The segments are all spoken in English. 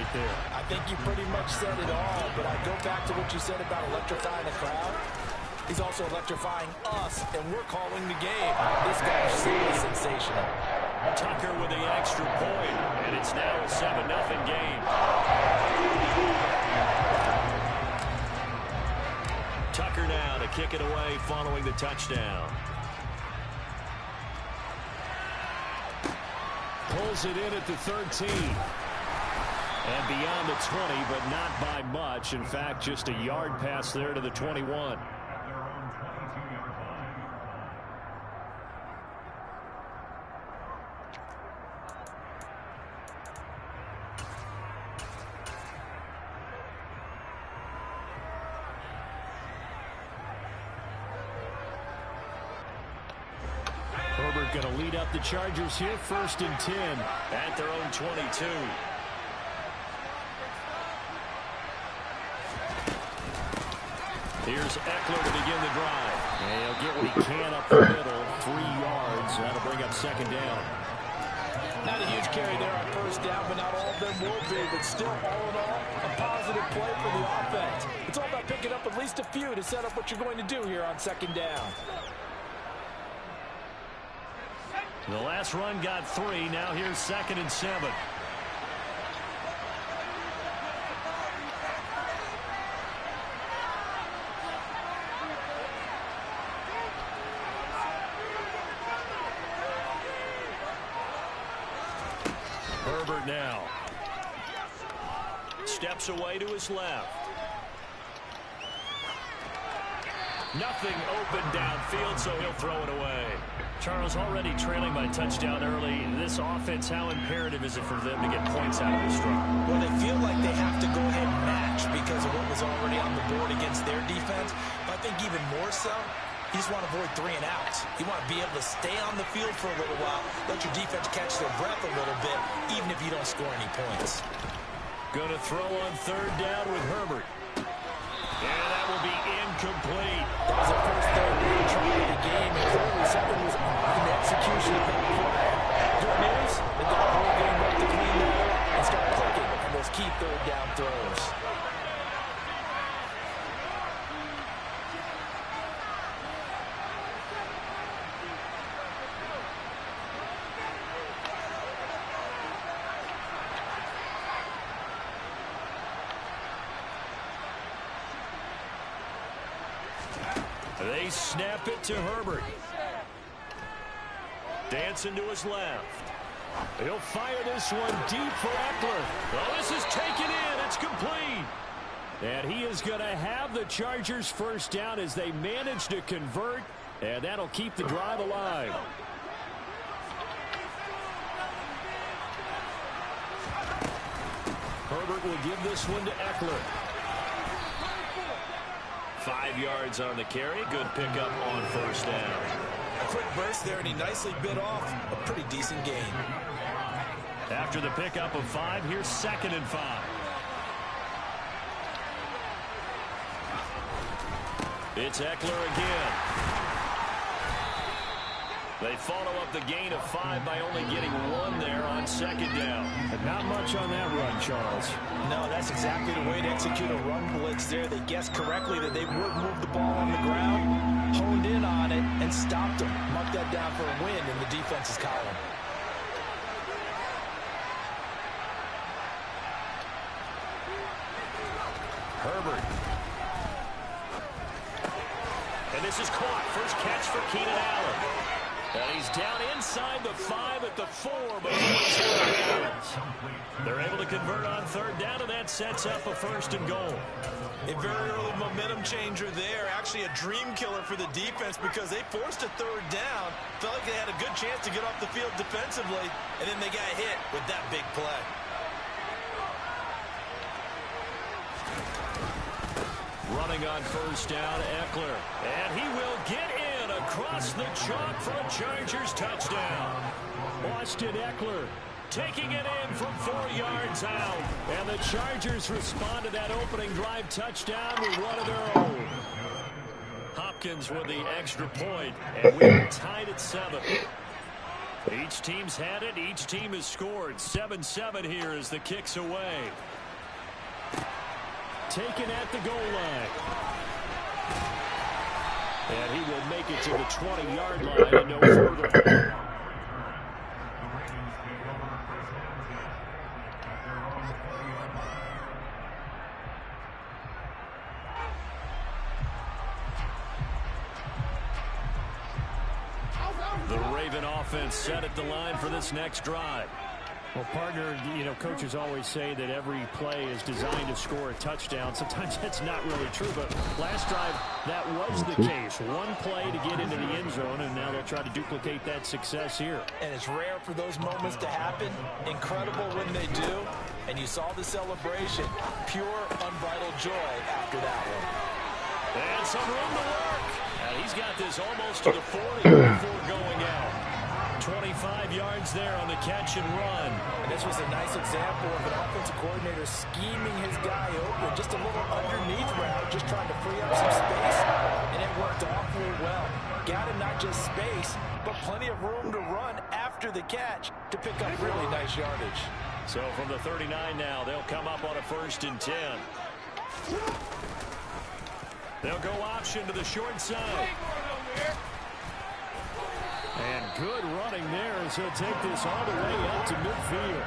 right there. I think you pretty much said it all, but I go back to what you said about electrifying the crowd. He's also electrifying us, and we're calling the game. This guy's simply sensational. Tucker with the extra point, and it's now a 7-0 game. Tucker now to kick it away following the touchdown. Pulls it in at the 13. And beyond the 20, but not by much. In fact, just a yard pass there to the 21. Herbert going to lead up the Chargers here, 1st and 10 at their own 22. Here's Eckler to begin the drive. And he'll get what he can up the middle, 3 yards. That'll bring up 2nd down. Not a huge carry there on 1st down, but not all of them will be. But still, all in all, a positive play for the offense. It's all about picking up at least a few to set up what you're going to do here on 2nd down. The last run got 3. Now here's 2nd and 7. Herbert now. Steps away to his left. Nothing open downfield, so he'll throw it away. Charles, already trailing by touchdown early. This offense, how imperative is it for them to get points out of this drive? Well, they feel like they have to go ahead and match because of what was already on the board against their defense. But I think even more so, you just want to avoid 3 and outs. You want to be able to stay on the field for a little while, let your defense catch their breath a little bit, even if you don't score any points. Going to throw on 3rd down with Herbert. And that will be incomplete. That was the first 3rd down try of the game, and clearly something was off in the execution of that play. Good news, they got the whole game right to clean that up and start clicking on those key 3rd down throws. They snap it to Herbert. Dancing to his left. He'll fire this one deep for Eckler. Well, this is taken in. It's complete. And he is going to have the Chargers 1st down as they manage to convert. And that'll keep the drive alive. Herbert will give this one to Eckler. 5 yards on the carry. Good pickup on 1st down. A quick burst there, and he nicely bit off a pretty decent gain. After the pickup of 5, here's 2nd and 5. It's Eckler again. They follow up the gain of 5 by only getting 1 there on 2nd down. And not much on that run, Charles. No, that's exactly the way to execute a run blitz there. They guessed correctly that they would move the ball on the ground, honed in on it, and stopped them. Marked that down for a win in the defense's column. Herbert. And this is caught. First catch for Keenan Allen. And he's down inside the 5 at the 4. But they're able to convert on 3rd down, and that sets up a 1st and goal. A very early momentum changer there. Actually a dream killer for the defense because they forced a 3rd down. Felt like they had a good chance to get off the field defensively, and then they got hit with that big play. Running on 1st down, Eckler. And he will get in across the chalk for a Chargers touchdown. Austin Eckler taking it in from 4 yards out. And the Chargers respond to that opening drive touchdown with one of their own. Hopkins with the extra point, and we're tied at 7. Each team's had it. Each team has scored. 7-7 here as the kick's away. Taken at the goal line. And he will make it to the 20-yard line and no further. The Raven offense set at the line for this next drive. Well, partner, you know, coaches always say that every play is designed to score a touchdown. Sometimes that's not really true, but last drive, that was the case. One play to get into the end zone, and now they'll try to duplicate that success here. And it's rare for those moments to happen. Incredible when they do. And you saw the celebration. Pure, unbridled joy after that one. And some room to work. And he's got this almost to the 40 before going out. 25 yards there on the catch and run. And this was a nice example of an offensive coordinator scheming his guy open. Just a little underneath route, just trying to free up some space. And it worked awfully well. Got him not just space, but plenty of room to run after the catch to pick up really nice yardage. So from the 39 now, they'll come up on a 1st and 10. They'll go option to the short side. And good running there as he'll take this all the way up to midfield.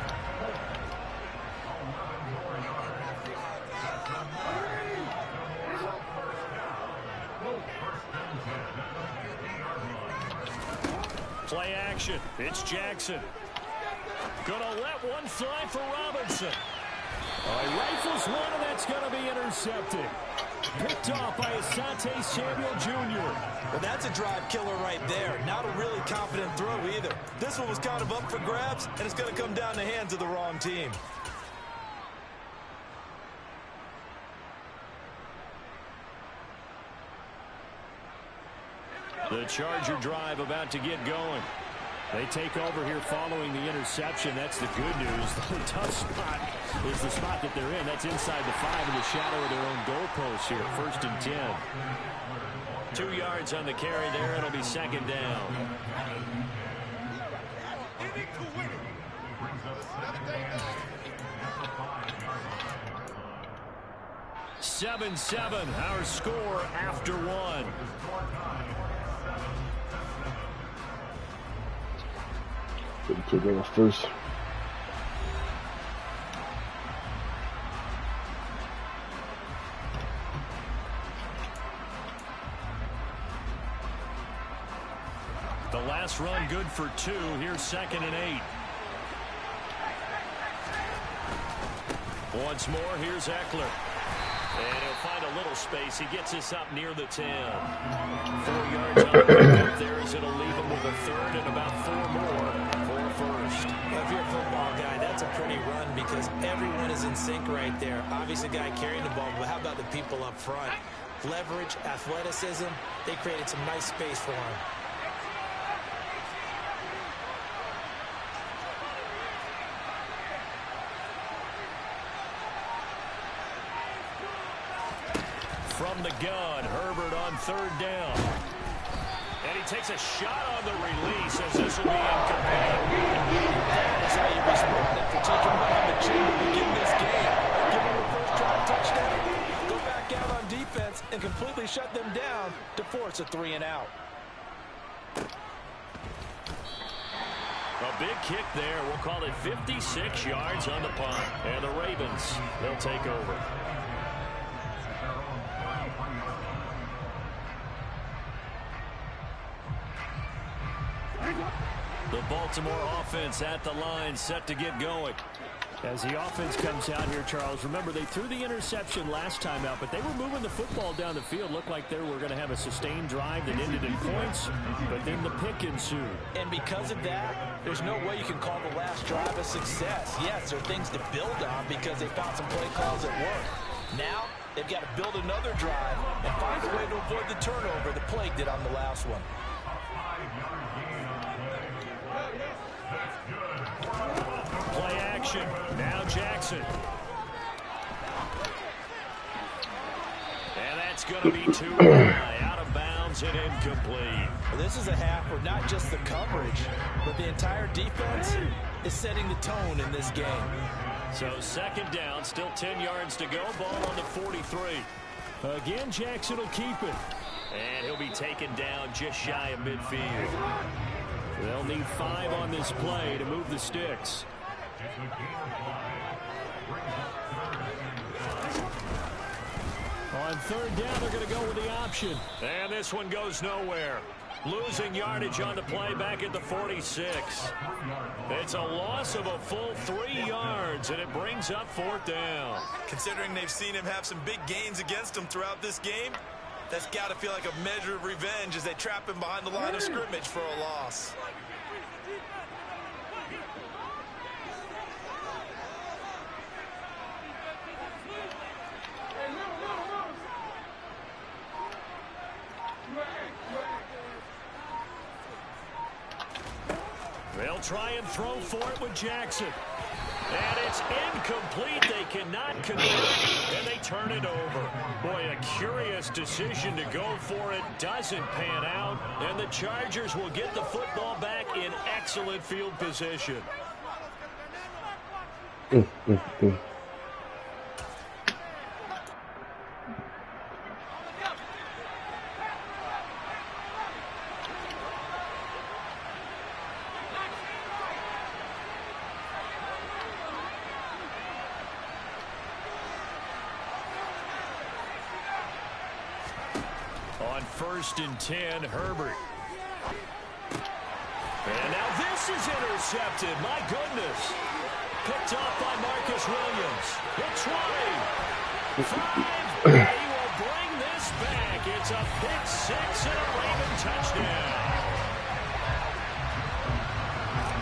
Play action. It's Jackson. Gonna let one fly for Robinson. He rifles one, and that's gonna be intercepted. Picked off by Asante Samuel Jr. Well, that's a drive killer right there. Not a really confident throw either. This one was kind of up for grabs, and it's going to come down the hands of the wrong team. The Charger drive about to get going. They take over here following the interception. That's the good news. The tough spot is the spot that they're in. That's inside the 5 in the shadow of their own goalpost here. 1st and 10. 2 yards on the carry there. It'll be 2nd down. (7-7) our score after 1. Took it off first. The last run good for 2. Here's 2nd and 8. Once more, here's Eckler. And he'll find a little space. He gets us up near the 10. 4 yards on the pickup there as it'll leave him with a 3rd and about 4 more for 1st. Well, if you're a football guy, that's a pretty run because everyone is in sync right there. Obviously, the guy carrying the ball, but how about the people up front? Leverage, athleticism, they created some nice space for him. From the gun, Herbert on 3rd down. And he takes a shot on the release as this will be incomplete. That's how you respond after taking one on the chin to begin this game. Give them the first drive touchdown, go back out on defense, and completely shut them down to force a 3 and out. A big kick there. We'll call it 56 yards on the punt. And the Ravens, they'll take over. The Baltimore offense at the line, set to get going. As the offense comes out here, Charles, remember they threw the interception last time out, but they were moving the football down the field. Looked like they were going to have a sustained drive that ended in points, but then the pick ensued. And because of that, there's no way you can call the last drive a success. Yes, there are things to build on because they found some play calls at work. Now, they've got to build another drive and find a way to avoid the turnover that plagued it on the last one. Play action. Now Jackson. And that's going to be too high. Out of bounds. throws it incomplete. Well, this is a half where not just the coverage, but the entire defense is setting the tone in this game. So second down, still 10 yards to go. Ball on the 43. Again, Jackson will keep it. And he'll be taken down just shy of midfield. They'll need 5 on this play to move the sticks. On third down, they're going to go with the option. And this one goes nowhere. Losing yardage on the play back at the 46. It's a loss of a full 3 yards, and it brings up fourth down. Considering they've seen him have some big gains against him throughout this game, that's got to feel like a measure of revenge as they trap him behind the line of scrimmage for a loss. They'll try and throw for it with Jackson. And it's incomplete. They cannot convert, and they turn it over. Boy, a curious decision to go for it. Doesn't pan out, and the Chargers will get the football back in excellent field position. On 1st and 10, Herbert. And now this is intercepted. My goodness. Picked off by Marcus Williams. The 20. 5. He will bring this back. It's a pick 6 and a Raven touchdown.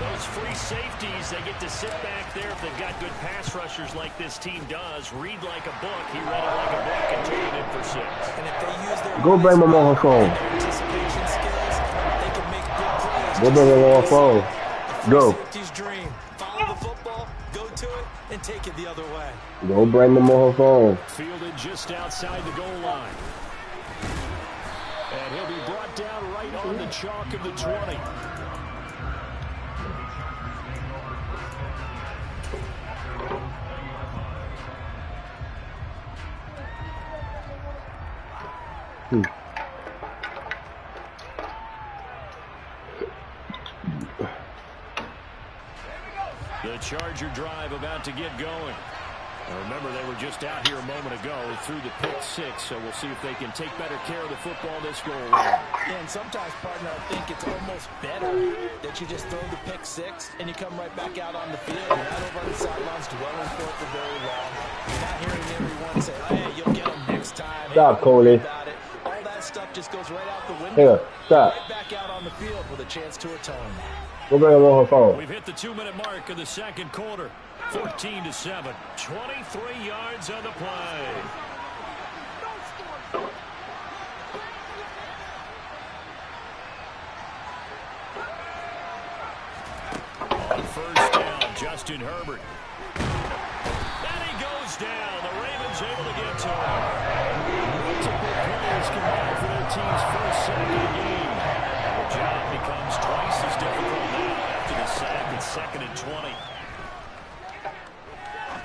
Those free safeties, they get to sit back there if they've got good pass rushers like this team does. Read like a book. He read it like a book and turned it in for 6. And if they use their Go bring my mama phone. anticipation skills, they can make big plays. Go bring my mama phone. Go. Safety's dream. Follow the football, go to it, and take it the other way. Go bring my mama phone. Fielded just outside the goal line. And he'll be brought down right on the chalk of the 20. The Charger drive about to get going. Now remember, they were just out here a moment ago through the pick 6, so we'll see if they can take better care of the football this go around. Yeah, and sometimes, partner, I think it's almost better that you just throw the pick 6 and you come right back out on the field. You're not over on the sidelines dwelling for it for very long. You're not hearing everyone say, oh, hey, you'll get them next time. Stop, Coley. All that stuff just goes right out the window. Here, stop. Right back out on the field with a chance to atone. Go bring my mama phone. We've hit the 2-minute mark of the second quarter. 14-7. 23 yards on the play. On 1st down, Justin Herbert. And he goes down. The Ravens able to get to him. Multiple players combined for their team's first sack of the game. The job becomes twice as difficult now after the sack at 2nd and 20.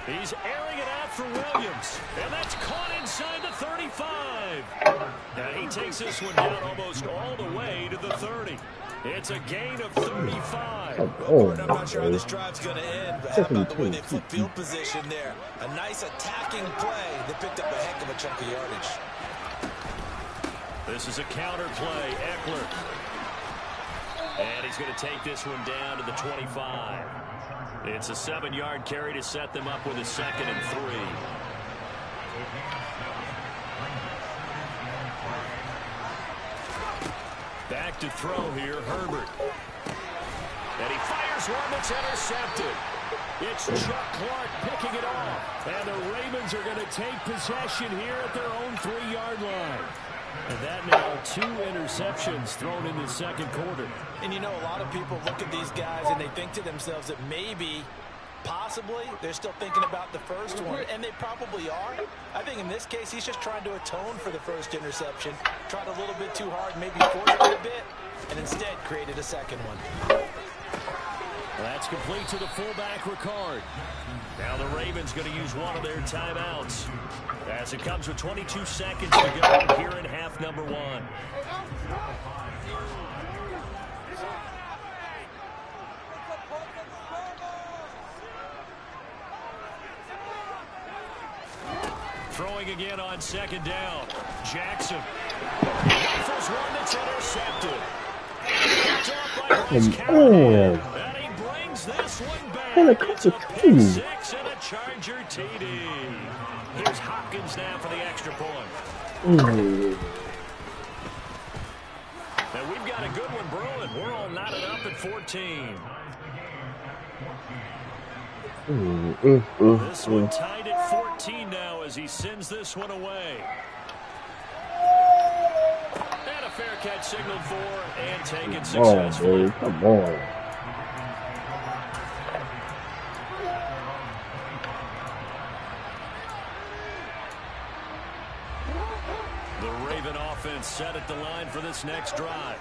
He's airing it out for Williams, and that's caught inside the 35. And he takes this one down almost all the way to the 30. It's a gain of 35. I'm not sure how this drive's going to end, but how about the way they flip field position there? A nice attacking play. They picked up a heck of a chunk of yardage. This is a counter play. Eckler. And he's going to take this one down to the 25. It's a 7-yard carry to set them up with a 2nd and 3. Back to throw here, Herbert. And he fires one that's intercepted. It's Chuck Clark picking it off. And the Ravens are going to take possession here at their own 3-yard line. And that now 2 interceptions thrown in the second quarter. And you know, a lot of people look at these guys and they think to themselves that maybe Possibly. They're still thinking about the first one, and they probably are. I think in this case, he's just trying to atone for the first interception. Tried a little bit too hard, maybe forced it a bit, and instead created a second one. That's complete to the fullback, Ricard. Now the Ravens going to use one of their timeouts, as it comes with 22 seconds to go here in half number one. Throwing again on second down. Jackson. Rifles one that's intercepted. Picked off by Bryce Callahan. And he brings this one back. It's a pick six and a Charger TD. Here's Hopkins now for the extra point. And we've got a good one brewing. We're all knotted up at 14. This one tied at 14 now as he sends this one away. And a fair catch signaled for and taken successfully. Oh, come on. The Raven offense set at the line for this next drive.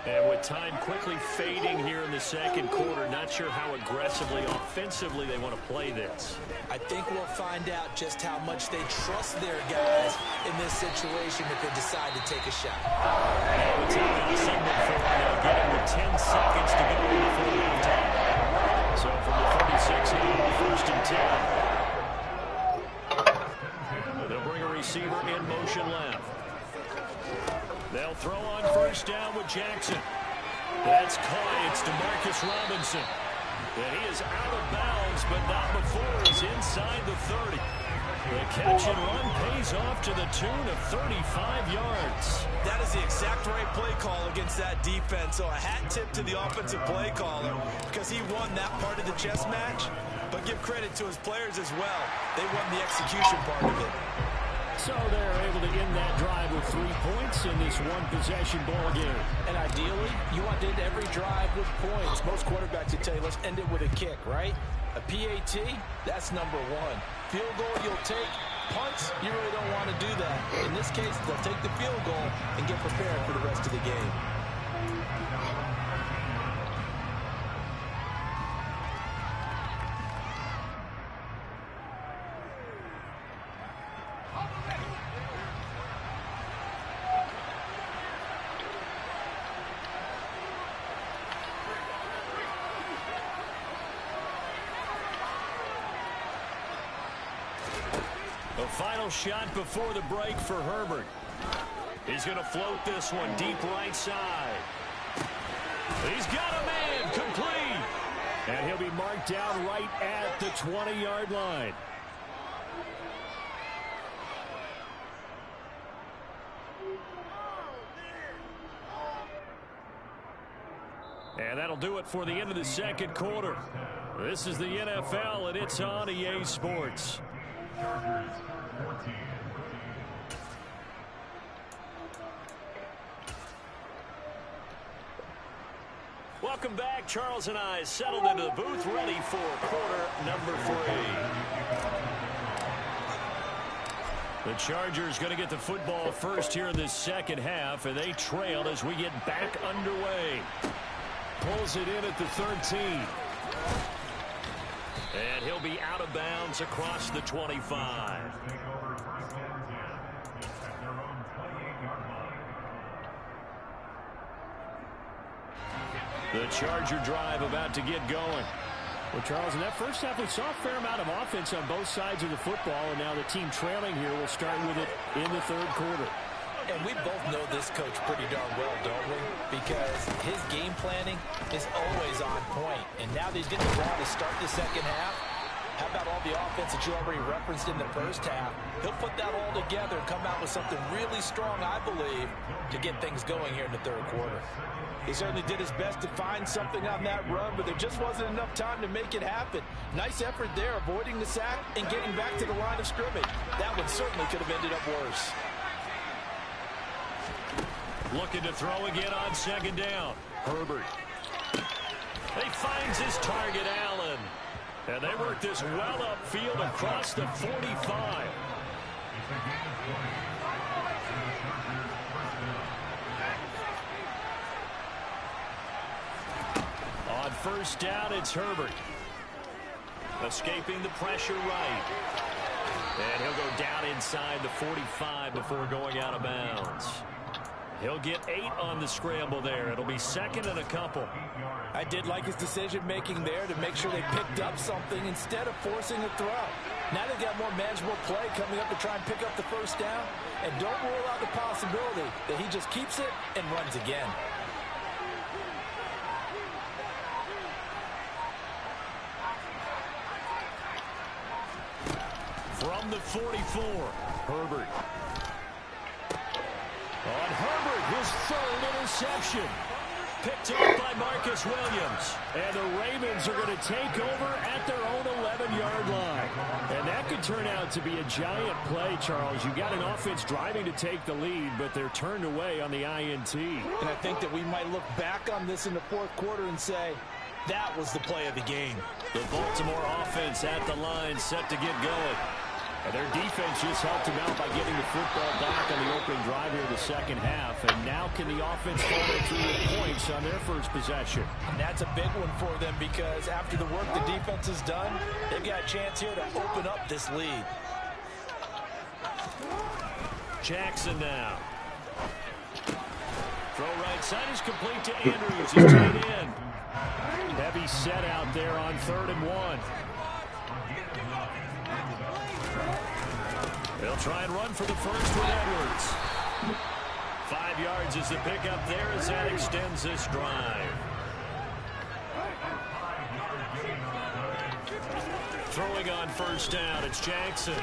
And with time quickly fading here in the second quarter, not sure how aggressively, offensively they want to play this. I think we'll find out just how much they trust their guys in this situation if they decide to take a shot. And with timeout signal for now, getting with 10 seconds to go before halftime. So from the 36 now, first and 10. They'll bring a receiver in motion left. They'll throw on first down with Jackson. That's caught. It's DeMarcus Robinson. And he is out of bounds, but not before he's inside the 30. The catch and run pays off to the tune of 35 yards. That is the exact right play call against that defense. So a hat tip to the offensive play caller because he won that part of the chess match. But give credit to his players as well. They won the execution part of it. So they're able to end that drive with 3 points in this one-possession ball game. And ideally, you want to end every drive with points. Most quarterbacks would tell you, let's end it with a kick, right? A PAT, that's number one. Field goal you'll take. Punts, you really don't want to do that. In this case, they'll take the field goal and get prepared for the rest of the game. The final shot before the break for Herbert. He's going to float this one deep right side. He's got a man complete. And he'll be marked down right at the 20-yard line. And that'll do it for the end of the second quarter. This is the NFL, and it's on EA Sports. Welcome back. Charles and I settled into the booth, ready for quarter number 3. The Chargers going to get the football first here in this second half, and they trail as we get back underway. Pulls it in at the 13. And he'll be out of bounds across the 25. The Charger drive about to get going. Well, Charles, in that first half, we saw a fair amount of offense on both sides of the football, and now the team trailing here will start with it in the third quarter. And we both know this coach pretty darn well, don't we? Because his game planning is always on point. And now that he's getting the ball to start the second half, how about all the offense that you already referenced in the first half? He'll put that all together and come out with something really strong, I believe, to get things going here in the third quarter. He certainly did his best to find something on that run, but there just wasn't enough time to make it happen. Nice effort there, avoiding the sack and getting back to the line of scrimmage. That one certainly could have ended up worse. Looking to throw again on second down. Herbert. He finds his target, Allen. And they work this well upfield across the 45. On first down, it's Herbert. Escaping the pressure right. And he'll go down inside the 45 before going out of bounds. He'll get 8 on the scramble there. It'll be second and a couple. I did like his decision-making there to make sure they picked up something instead of forcing a throw. Now they've got more manageable play coming up to try and pick up the first down. And don't rule out the possibility that he just keeps it and runs again. From the 44, Herbert. On Herbert, his third interception. Picked up by Marcus Williams. And the Ravens are going to take over at their own 11-yard line. And that could turn out to be a giant play, Charles. You've got an offense driving to take the lead, but they're turned away on the INT. And I think that we might look back on this in the fourth quarter and say, that was the play of the game. The Baltimore offense at the line, set to get going. And their defense just helped him out by getting the football back on the opening drive here in the second half. And now can the offense follow through with points on their first possession? And that's a big one for them because after the work the defense has done, they've got a chance here to open up this lead. Jackson now. Throw right side is complete to Andrews. He's tight end. Heavy set out there on 3rd and 1. They'll try and run for the first with Edwards. 5 yards is the pickup there as that extends this drive. Throwing on first down, it's Jackson.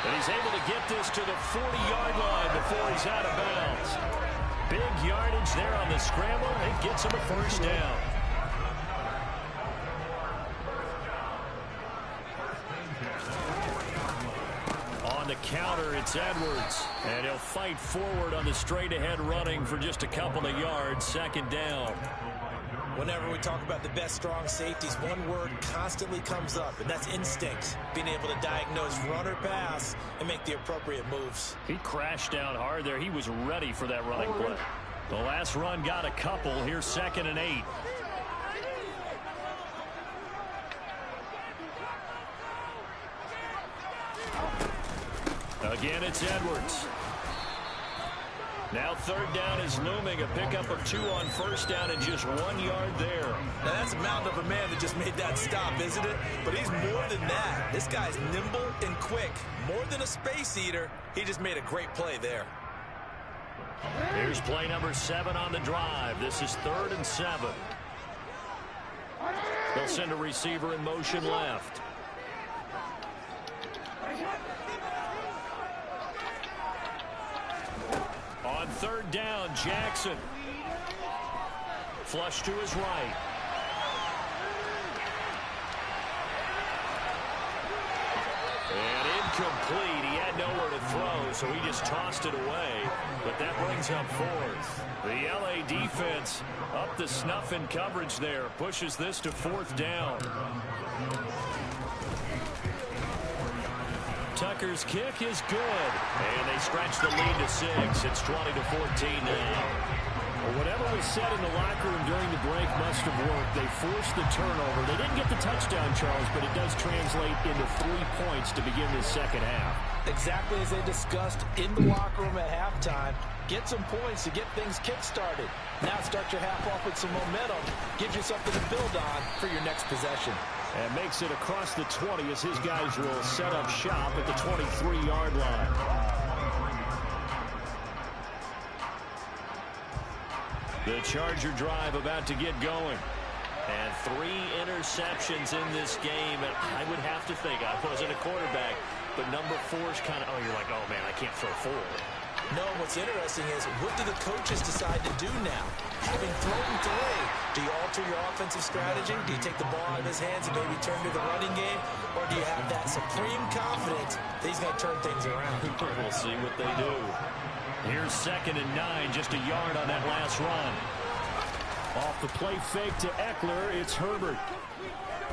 And he's able to get this to the 40-yard line before he's out of bounds. Big yardage there on the scramble. It gets him a first down. The counter, it's Edwards, and he'll fight forward on the straight-ahead running for just a couple of yards. 2nd down. Whenever we talk about the best strong safeties, one word constantly comes up, and that's instinct. Being able to diagnose run or pass and make the appropriate moves. He crashed down hard there. He was ready for that running play. The last run got a couple. Here's 2nd and 8. Again, it's Edwards. Now 3rd down is looming. A pickup of 2 on first down and just 1 yard there. Now that's a mountain of a man that just made that stop, isn't it? But he's more than that. This guy's nimble and quick. More than a space eater. He just made a great play there. Here's play number 7 on the drive. This is 3rd and 7. They'll send a receiver in motion left. On 3rd down, Jackson. Flush to his right. And incomplete. He had nowhere to throw, so he just tossed it away. But that brings up 4th. The LA defense up to snuff in coverage there. Pushes this to 4th down. Tucker's kick is good. And they stretch the lead to 6. It's 20-14 now. Well, whatever was said in the locker room during the break must have worked. They forced the turnover. They didn't get the touchdown, Charles, but it does translate into 3 points to begin this second half. Exactly as they discussed in the locker room at halftime. Get some points to get things kick-started. Now start your half off with some momentum. Gives you something to build on for your next possession. And makes it across the 20 as his guys will set up shop at the 23-yard line. The Charger drive about to get going. And 3 interceptions in this game. And I would have to think, I wasn't a quarterback, but number 4's kind of, oh, you're like, oh, man, I can't throw 4. No, what's interesting is what do the coaches decide to do now? Having thrown 3, do you alter your offensive strategy? Do you take the ball out of his hands and maybe turn to the running game? Or do you have that supreme confidence that he's going to turn things around? We'll see what they do. Here's 2nd and 9, just a yard on that last run. Off the play fake to Eckler, it's Herbert.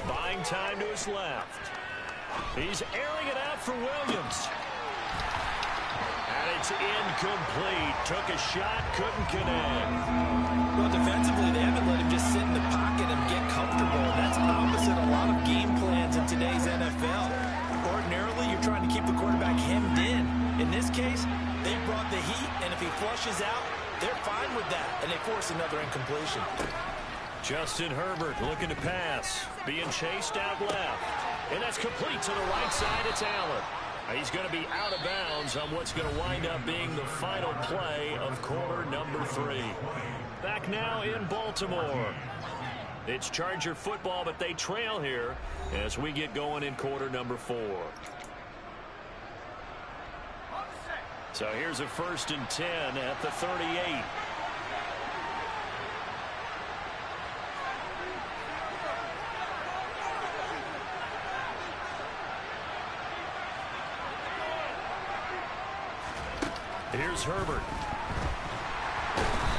Buying time to his left. He's airing it out for Williams. And it's incomplete. Took a shot, couldn't connect. Well, defensively, they haven't let him just sit in the pocket and get comfortable. That's opposite a lot of game plans in today's NFL. Ordinarily, you're trying to keep the quarterback hemmed in. In this case, they brought the heat, and if he flushes out, they're fine with that, and they force another incompletion. Justin Herbert looking to pass. Being chased out left. And that's complete to the right side. It's Allen. He's going to be out of bounds on what's going to wind up being the final play of quarter number 3. Back now in Baltimore. It's Charger football, but they trail here as we get going in quarter number 4. So here's a 1st and 10 at the 38. Here's Herbert.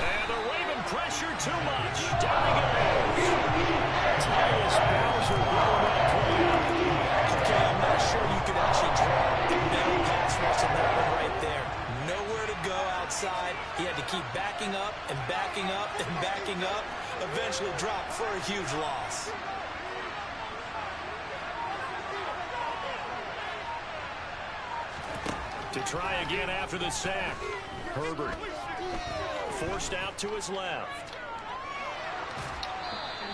And the Raven pressure too much. Down he goes. Tyus Bowser blowing that play up. Okay, I'm not sure you could actually draw the middle pass rush in that one right there. Nowhere to go outside. He had to keep backing up and backing up and backing up. Eventually dropped for a huge loss. To try again after the sack. Herbert forced out to his left.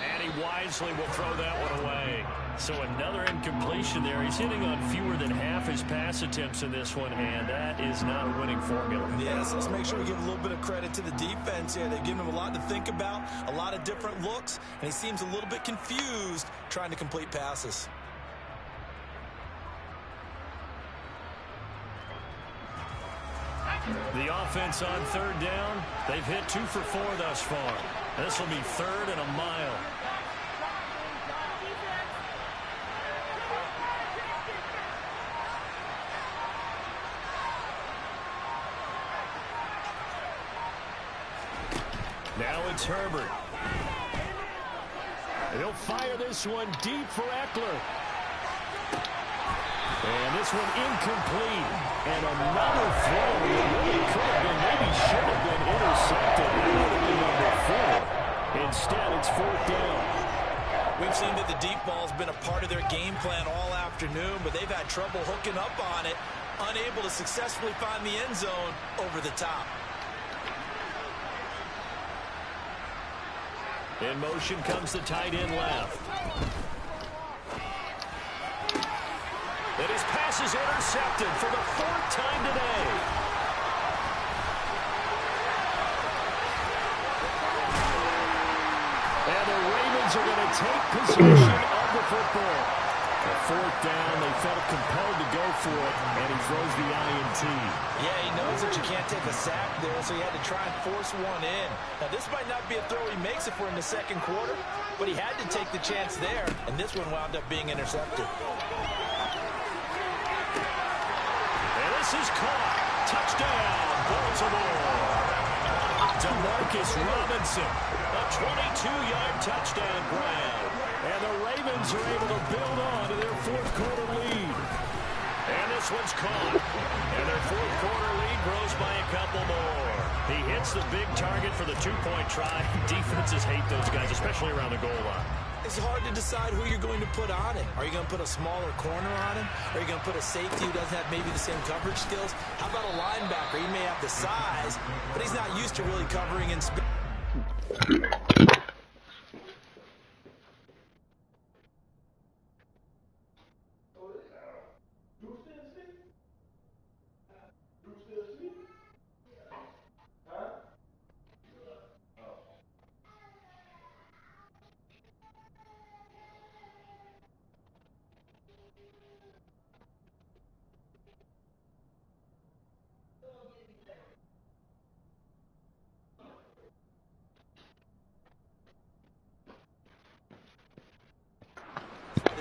And he wisely will throw that one away. So another incompletion there. He's hitting on fewer than half his pass attempts in this one, and that is not a winning formula. Yes, let's make sure we give a little bit of credit to the defense here. They've given him a lot to think about, a lot of different looks, and he seems a little bit confused trying to complete passes. The offense on 3rd down, they've hit 2 for 4 thus far. This will be 3rd and a mile. Now it's Herbert. He'll fire this one deep for Eckler. And this one incomplete. And another throw that really could have been, maybe should have been intercepted. That would have been number 4. Instead, it's 4th down. We've seen that the deep ball's been a part of their game plan all afternoon, but they've had trouble hooking up on it, unable to successfully find the end zone over the top. In motion comes the tight end left. And his pass is intercepted for the 4th time today. And the Ravens are going to take possession of the football. A 4th down, they felt compelled to go for it, and he throws the INT. Yeah, he knows that you can't take a sack there, so he had to try and force one in. Now, this might not be a throw he makes if we're in the 2nd quarter, but he had to take the chance there, and this one wound up being intercepted. This is caught. Touchdown, Baltimore. Demarcus Robinson, a 22-yard touchdown grab. And the Ravens are able to build on to their 4th quarter lead. And this one's caught. And their 4th quarter lead grows by a couple more. He hits the big target for the 2-point try. Defenses hate those guys, especially around the goal line. It's hard to decide who you're going to put on him. Are you going to put a smaller corner on him? Are you going to put a safety who doesn't have maybe the same coverage skills? How about a linebacker? He may have the size, but he's not used to really covering in space.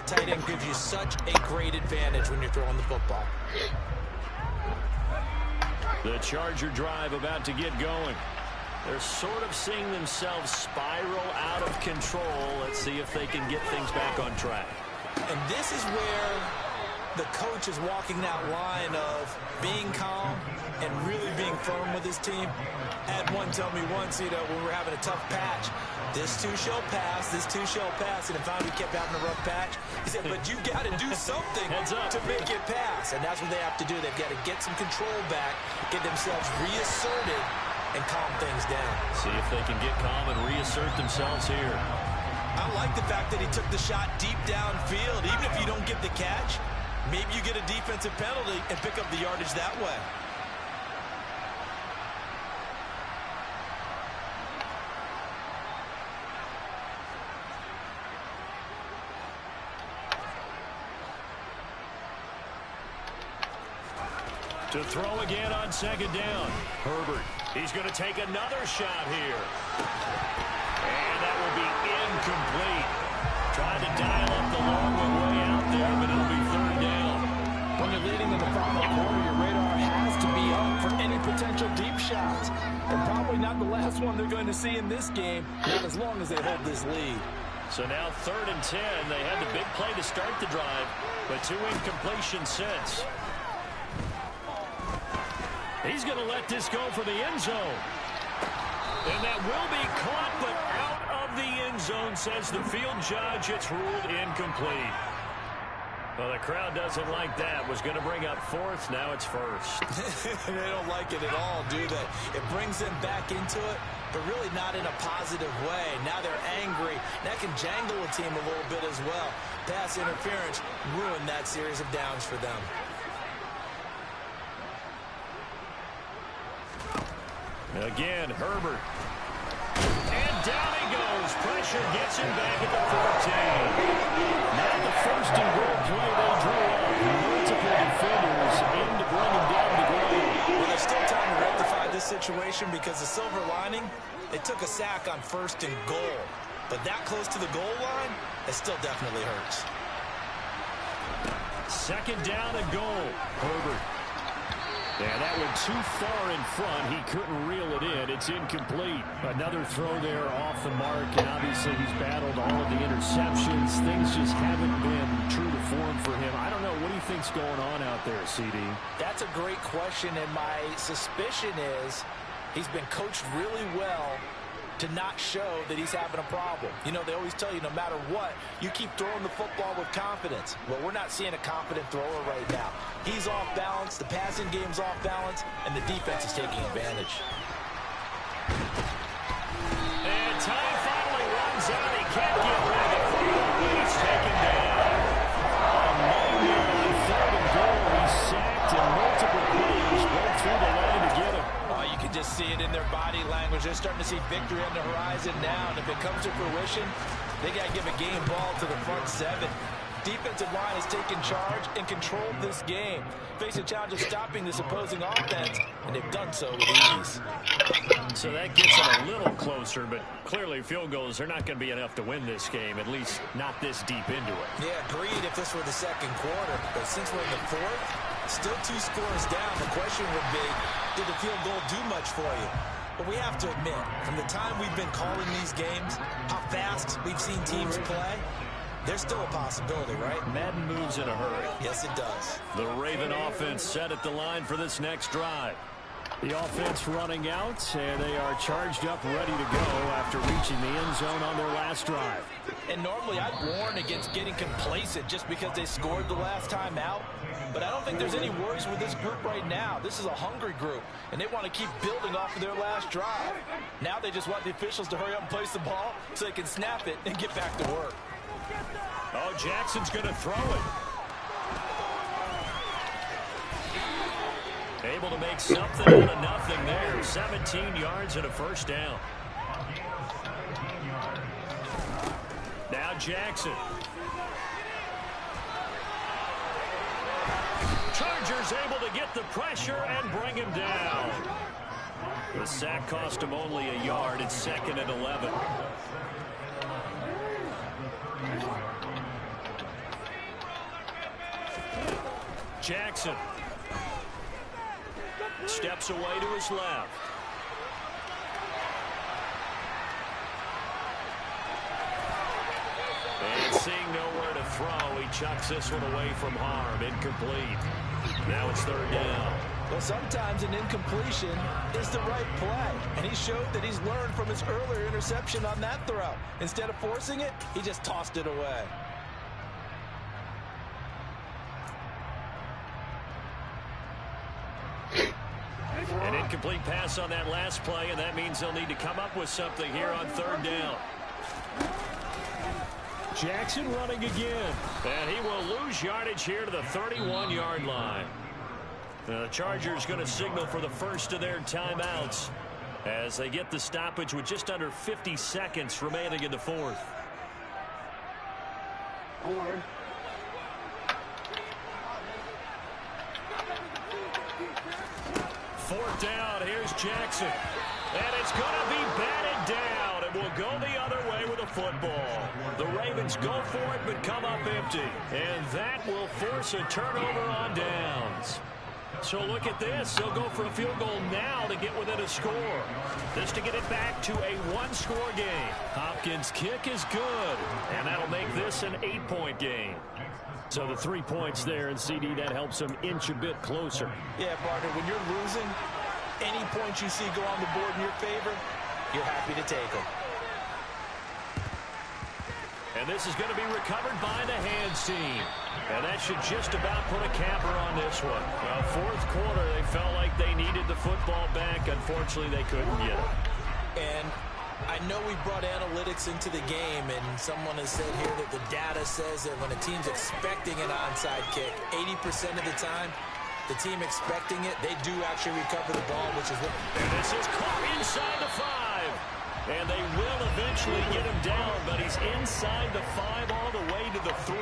Tight end gives you such a great advantage when you're throwing the football. The Charger drive about to get going. They're sort of seeing themselves spiral out of control. Let's see if they can get things back on track. And this is where the coach is walking that line of being calm and really being firm with his team. I had one tell me once, when we were having a tough patch, this too shall pass, this too shall pass. And if we kept having a rough patch, he said, but you got to do something to make it pass. And that's what they have to do. They've got to get some control back, get themselves reasserted, and calm things down. See if they can get calm and reassert themselves here. I like the fact that he took the shot deep downfield. Even if you don't get the catch, maybe you get a defensive penalty and pick up the yardage that way. To throw again on second down. Herbert. He's going to take another shot here. And that will be incomplete. Trying to dial up the long one way out there, but it'll be third down. When you're leading in the final quarter, your radar has to be up for any potential deep shots. And probably not the last one they're going to see in this game, not as long as they hold this lead. So now 3rd and 10. They had the big play to start the drive, but 2 incompletions since. He's going to let this go for the end zone. And that will be caught, but out of the end zone, says the field judge. It's ruled incomplete. Well, the crowd doesn't like that. Was going to bring up 4th. Now it's 1st. They don't like it at all, do they? It brings them back into it, but really not in a positive way. Now they're angry. That can jangle a team a little bit as well. Pass interference ruined that series of downs for them. Again, Herbert. And down he goes. Pressure gets him back at the 14. Now the 1st and goal play they drew up. Multiple defenders in to bring him down the ground. Well, there's still time to rectify this situation because the silver lining, they took a sack on 1st and goal. But that close to the goal line, it still definitely hurts. 2nd down and goal. Herbert. Yeah, that went too far in front. He couldn't reel it in. It's incomplete. Another throw there off the mark, and obviously he's battled all of the interceptions. Things just haven't been true to form for him. I don't know. What do you think's going on out there, CD? That's a great question, and my suspicion is he's been coached really well to not show that he's having a problem. You know, they always tell you no matter what, you keep throwing the football with confidence. Well, we're not seeing a confident thrower right now. He's off balance, the passing game's off balance, and the defense is taking advantage. And time finally runs out. He can't get rid of it. He's taken down. On 3rd and goal, he's sacked, and multiple players broke through the line to get him. Oh, you can just see it in their body language. They're starting to see victory on the horizon now, and if it comes to fruition, they got to give a game ball to the front 7. Defensive line has taken charge and controlled this game. Face a challenge of stopping this opposing offense, and they've done so with ease. So that gets them a little closer, but clearly field goals are not going to be enough to win this game, at least not this deep into it. Yeah, agreed if this were the 2nd quarter, but since we're in the 4th, still 2 scores down. The question would be, did the field goal do much for you? But we have to admit, from the time we've been calling these games, how fast we've seen teams play, there's still a possibility, right? Madden moves in a hurry. Yes, it does. The Raven offense set at the line for this next drive. The offense running out, and they are charged up, ready to go after reaching the end zone on their last drive. And normally I'd warn against getting complacent just because they scored the last time out. But I don't think there's any worries with this group right now. This is a hungry group, and they want to keep building off of their last drive. Now they just want the officials to hurry up and place the ball so they can snap it and get back to work. Oh, Jackson's going to throw it. Able to make something out of nothing there. 17 yards and a 1st down. Now Jackson. Chargers able to get the pressure and bring him down. The sack cost him only a yard. It's 2nd and 11. Jackson. steps away to his left. And seeing nowhere to throw, he chucks this one away from harm. Incomplete. Now it's third down. Well, sometimes an incompletion is the right play. And he showed that he's learned from his earlier interception on that throw. Instead of forcing it, he just tossed it away. An incomplete pass on that last play, and that means they'll need to come up with something here on third down. Jackson running again. And he will lose yardage here to the 31-yard line. The Chargers going to signal for the first of their timeouts as they get the stoppage with just under 50 seconds remaining in the fourth. Fourth down, here's Jackson. And it's going to be batted down. It will go the other way with a football. The Ravens go for it but come up empty. And that will force a turnover on downs. So look at this. They'll go for a field goal now to get within a score. This to get it back to a one-score game. Hopkins' kick is good. And that'll make this an 8-point game. So the 3 points there, and CD, that helps them inch a bit closer. Yeah, partner, when you're losing, any points you see go on the board in your favor, you're happy to take them. And this is going to be recovered by the hands team. And that should just about put a capper on this one. Well, fourth quarter, they felt like they needed the football back. Unfortunately, they couldn't get it. And I know we brought analytics into the game, and someone has said here that the data says that when a team's expecting an onside kick, 80% of the time, the team expecting it, they do actually recover the ball, which is what... And this is caught inside the 5. And they will eventually get him down, but he's inside the 5 all the way to the 3.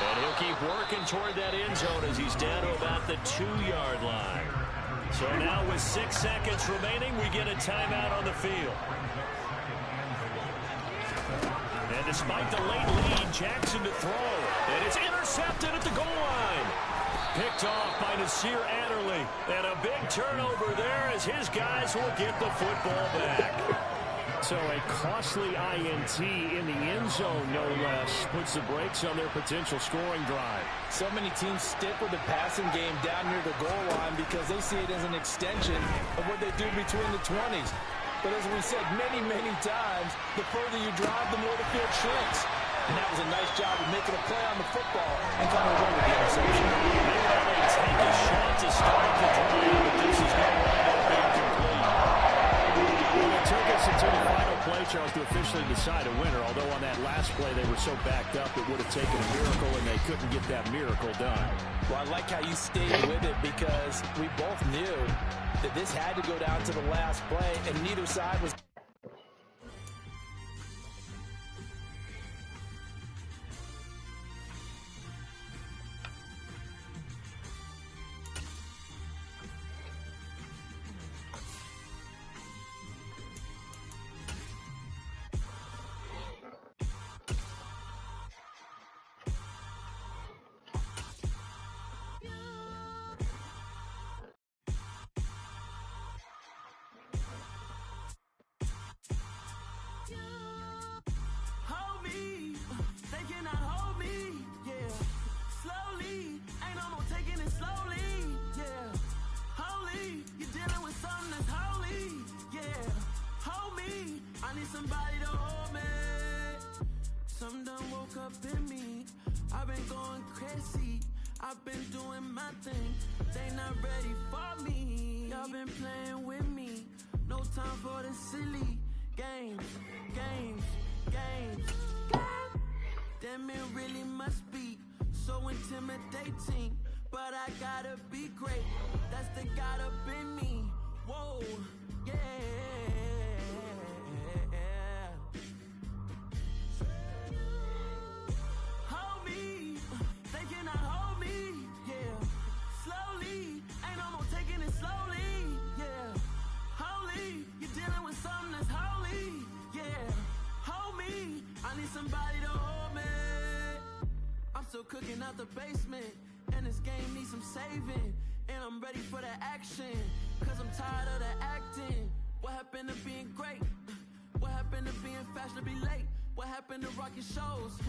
And he'll keep working toward that end zone as he's down to about the 2-yard line. So now with 6 seconds remaining, we get a timeout on the field. And despite the late lead, Jackson to throw. And it's intercepted at the goal line. Picked off by Nasir Adderley. And a big turnover there as his guys will get the football back. So a costly INT in the end zone, no less, puts the brakes on their potential scoring drive. So many teams stick with the passing game down near the goal line because they see it as an extension of what they do between the 20s. But as we said many, many times, the further you drive, the more the field shrinks. And that was a nice job of making a play on the football and coming away with the interception. Meanwhile, they take a shot to start the drive, but this is going to wind up being complete. Well, it took us until the final play, Charles, to officially decide a winner, although on that last play they were so backed up it would have taken a miracle, and they couldn't get that miracle done. Well, I like how you stayed with it because we both knew that this had to go down to the last play, and neither side was... Somebody to hold me. Some done woke up in me. I've been going crazy. I've been doing my thing. They not ready for me. Y'all been playing with me. No time for the silly games. Damn, it really must be so intimidating. But I gotta be great. That's the God up in me. Whoa, yeah. Somebody to hold me. I'm still cooking out the basement. man, this game needs some saving. And I'm ready for the action, cause I'm tired of the acting. What happened to being great? What happened to being fashionably late? What happened to rocking shows?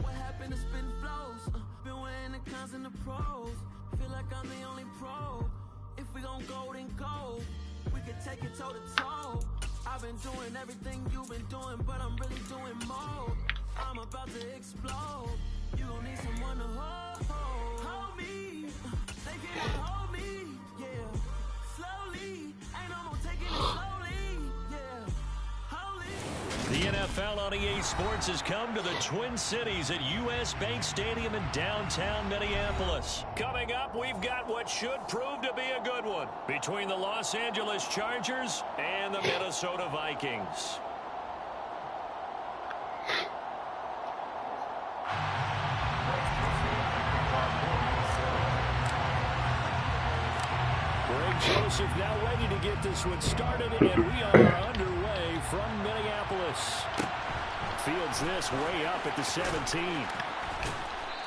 What happened to spitting flows? Been wearing the cons and the pros. Feel like I'm the only pro. If we gon' go, then go. We could take it toe to toe. I've been doing everything you've been doing, but I'm really doing more. I'm about to explode. You gon' need someone to hold me. They cannot hold me, yeah. Slowly, ain't no more taking it slowly, yeah. Holy. The NFL on EA Sports has come to the Twin Cities at US Bank Stadium in downtown Minneapolis. Coming up, we've got what should prove to be a good one between the Los Angeles Chargers and the Minnesota Vikings. Greg Joseph now ready to get this one started, and we are underway from Minneapolis. Fields this way up at the 17.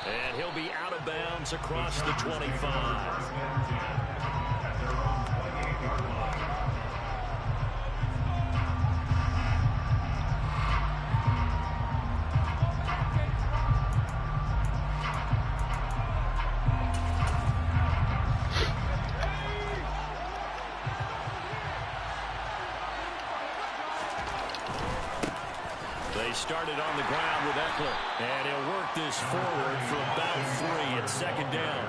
And he'll be out of bounds across the 25. They started on the ground with Eckler, and he'll work this forward for about 3 at second down.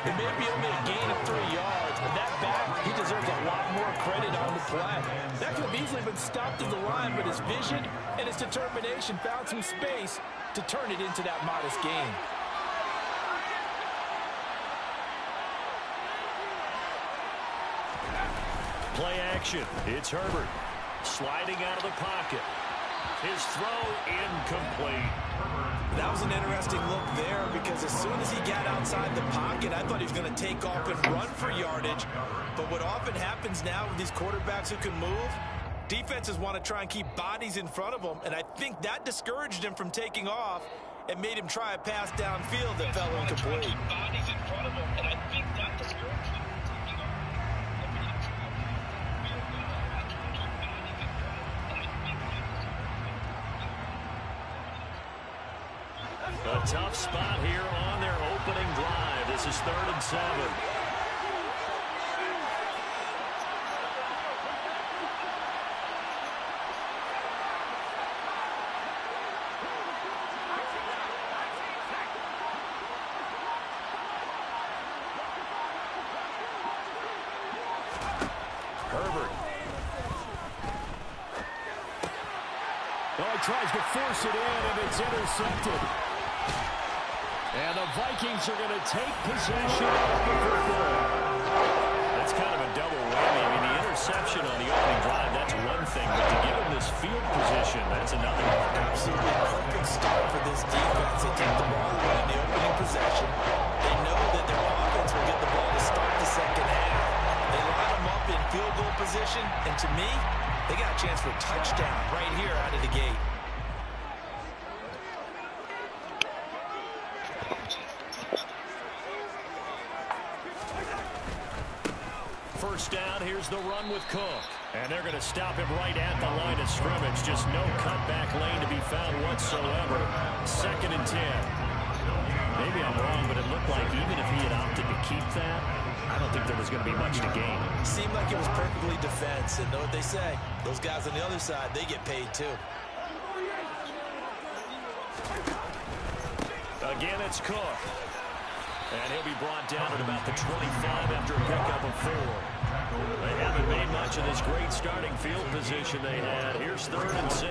It may be only a gain of 3 yards, but that back, he deserves a lot more credit on the play. That could have easily been stopped at the line, but his vision and his determination found some space to turn it into that modest gain. Play action. It's Herbert sliding out of the pocket. His throw incomplete. That was an interesting look there because as soon as he got outside the pocket, I thought he was going to take off and run for yardage. But what often happens now with these quarterbacks who can move, defenses want to try and keep bodies in front of them, and I think that discouraged him from taking off and made him try a pass downfield that fell incomplete. Bodies in front of him, and I think that discouraged him. A tough spot here on their opening drive. This is 3rd and 7. Herbert. Oh, he tries to force it in, and it's intercepted. And the Vikings are going to take possession of the football. That's kind of a double whammy. I mean, the interception on the opening drive, that's one thing. But to give him this field position, that's another. Absolutely perfect start for this defense. They take the ball away in the opening possession. They know that their offense will get the ball to start the second half. They line them up in field goal position. And to me, they got a chance for a touchdown right here out of the gate. First down, here's the run with Cook. And they're going to stop him right at the line of scrimmage. Just no cutback lane to be found whatsoever. 2nd and 10. Maybe I'm wrong, but it looked like even if he had opted to keep that, I don't think there was going to be much to gain. Seemed like it was perfectly defense. And know what they say? Those guys on the other side, they get paid too. Again, it's Cook. And he'll be brought down at about the 25 after a pickup of 4. They haven't made much of this great starting field position they had. Here's 3rd and 6.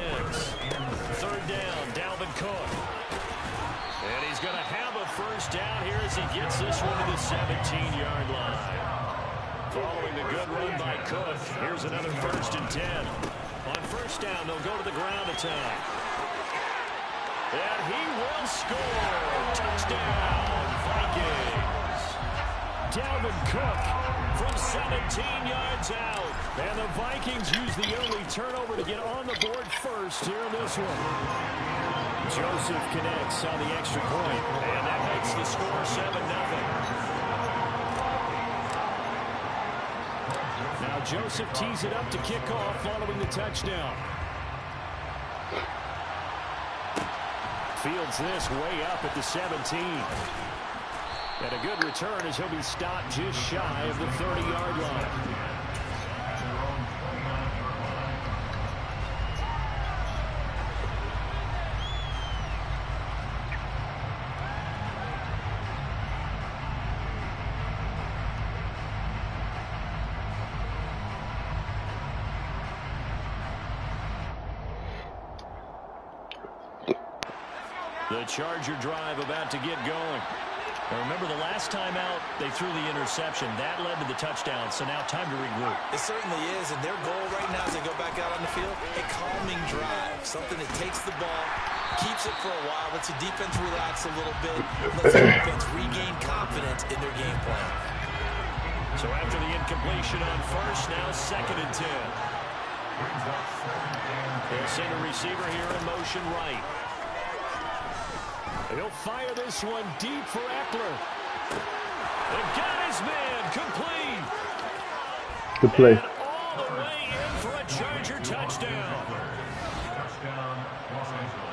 3rd down, Dalvin Cook. And he's going to have a first down here as he gets this one to the 17-yard line. Following the good run by Cook, here's another 1st and 10. On first down, they'll go to the ground attack. And he will score. Touchdown, Vikings. Dalvin Cook from 17 yards out. And the Vikings use the early turnover to get on the board first here in this one. Joseph connects on the extra point, and that makes the score 7-0. Now Joseph tees it up to kick off following the touchdown. Fields this way up at the 17. And a good return as he'll be stopped just shy of the 30-yard line. The Charger drive about to get going. Now remember, the last time out, they threw the interception. That led to the touchdown, so now time to regroup. It certainly is, and their goal right now as they go back out on the field, a calming drive, something that takes the ball, keeps it for a while, lets the defense relax a little bit, lets the defense regain confidence in their game plan. So after the incompletion on first, now 2nd and 10. They'll send a receiver here in motion right. He'll fire this one deep for Eckler. And got his man complete. Good play. And all the way in for a Charger touchdown.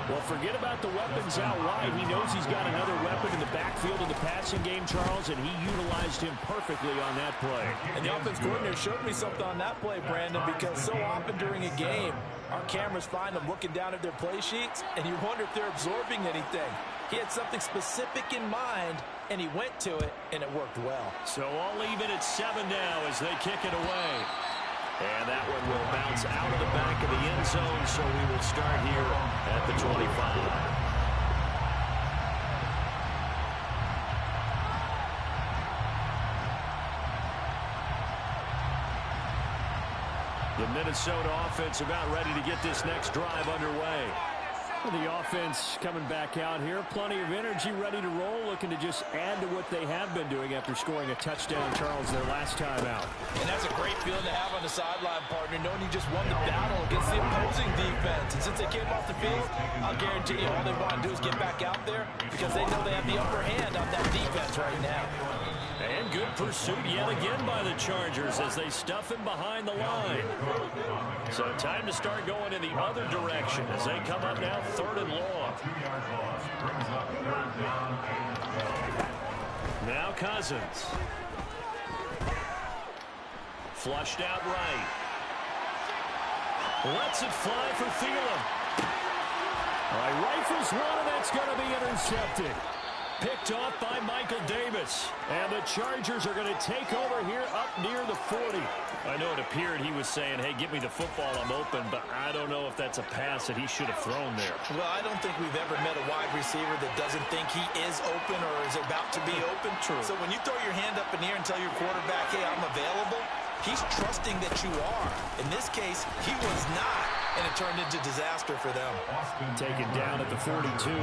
Well, forget about the weapons out wide. He knows he's got another weapon in the backfield of the passing game, Charles, and he utilized him perfectly on that play. And the offense coordinator showed me something on that play, Brandon, because so often during a game, our cameras find them looking down at their play sheets, and you wonder if they're absorbing anything. He had something specific in mind, and he went to it, and it worked well. So all even at 7 now as they kick it away. And that one will bounce out of the back of the end zone, so we will start here at the 25. The Minnesota offense about ready to get this next drive underway. The offense coming back out here. Plenty of energy, ready to roll, looking to just add to what they have been doing after scoring a touchdown, Charles, their last time out. And that's a great feeling to have on the sideline, partner, knowing you just won the battle against the opposing defense. And since they came off the field, I'll guarantee you all they want to do is get back out there because they know they have the upper hand on that defense right now. And good pursuit yet again by the Chargers as they stuff him behind the line. So time to start going in the other direction as they come up now 3rd and long. Now Cousins. Flushed out right. Lets it fly for Thielen. All right, rifles one, and that's going to be intercepted. Picked off by Michael Davis. And the Chargers are going to take over here up near the 40. I know it appeared he was saying, hey, give me the football, I'm open, but I don't know if that's a pass that he should have thrown there. Well, I don't think we've ever met a wide receiver that doesn't think he is open or is about to be open. True. So when you throw your hand up in the air and tell your quarterback, hey, I'm available, he's trusting that you are. In this case, he was not, and it turned into disaster for them. Taken down at the 42.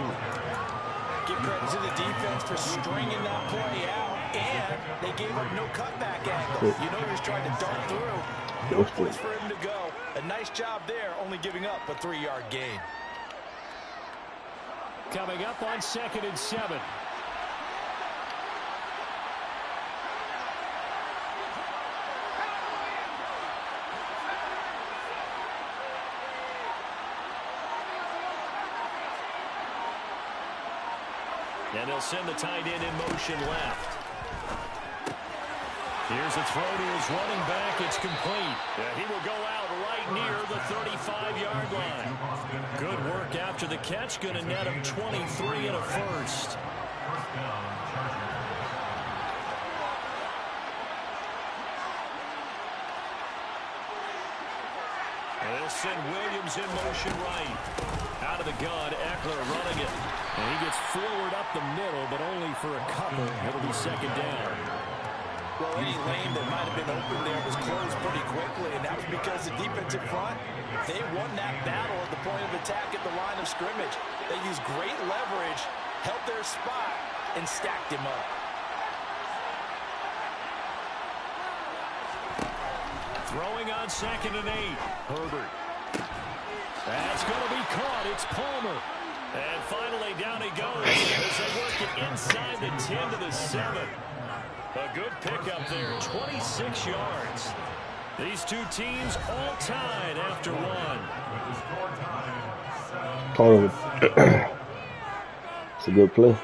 Give credit to the defense for stringing that play out, and they gave up no cutback angle. You know he was trying to dart through. No place for him to go. A nice job there, only giving up a 3-yard gain. Coming up on 2nd and 7. And they'll send the tight end in motion left. Here's a throw to his running back. It's complete. And he will go out right near the 35-yard line. Good work after the catch. Going to net him 23 and a first. And they'll send Williams in motion right. Out of the gun, Eckler running it. And he gets forward up the middle, but only for a couple. It'll be 2nd down. Well, any lane that might have been open there was closed pretty quickly, and that was because the defensive front, they won that battle at the point of attack at the line of scrimmage. They used great leverage, held their spot, and stacked him up. Throwing on 2nd and 8. Herbert. That's going to be caught. It's Palmer. And finally down he goes as they work it inside the 10 to the 7. A good pickup there, 26 yards. These two teams all tied after one. It's a good play.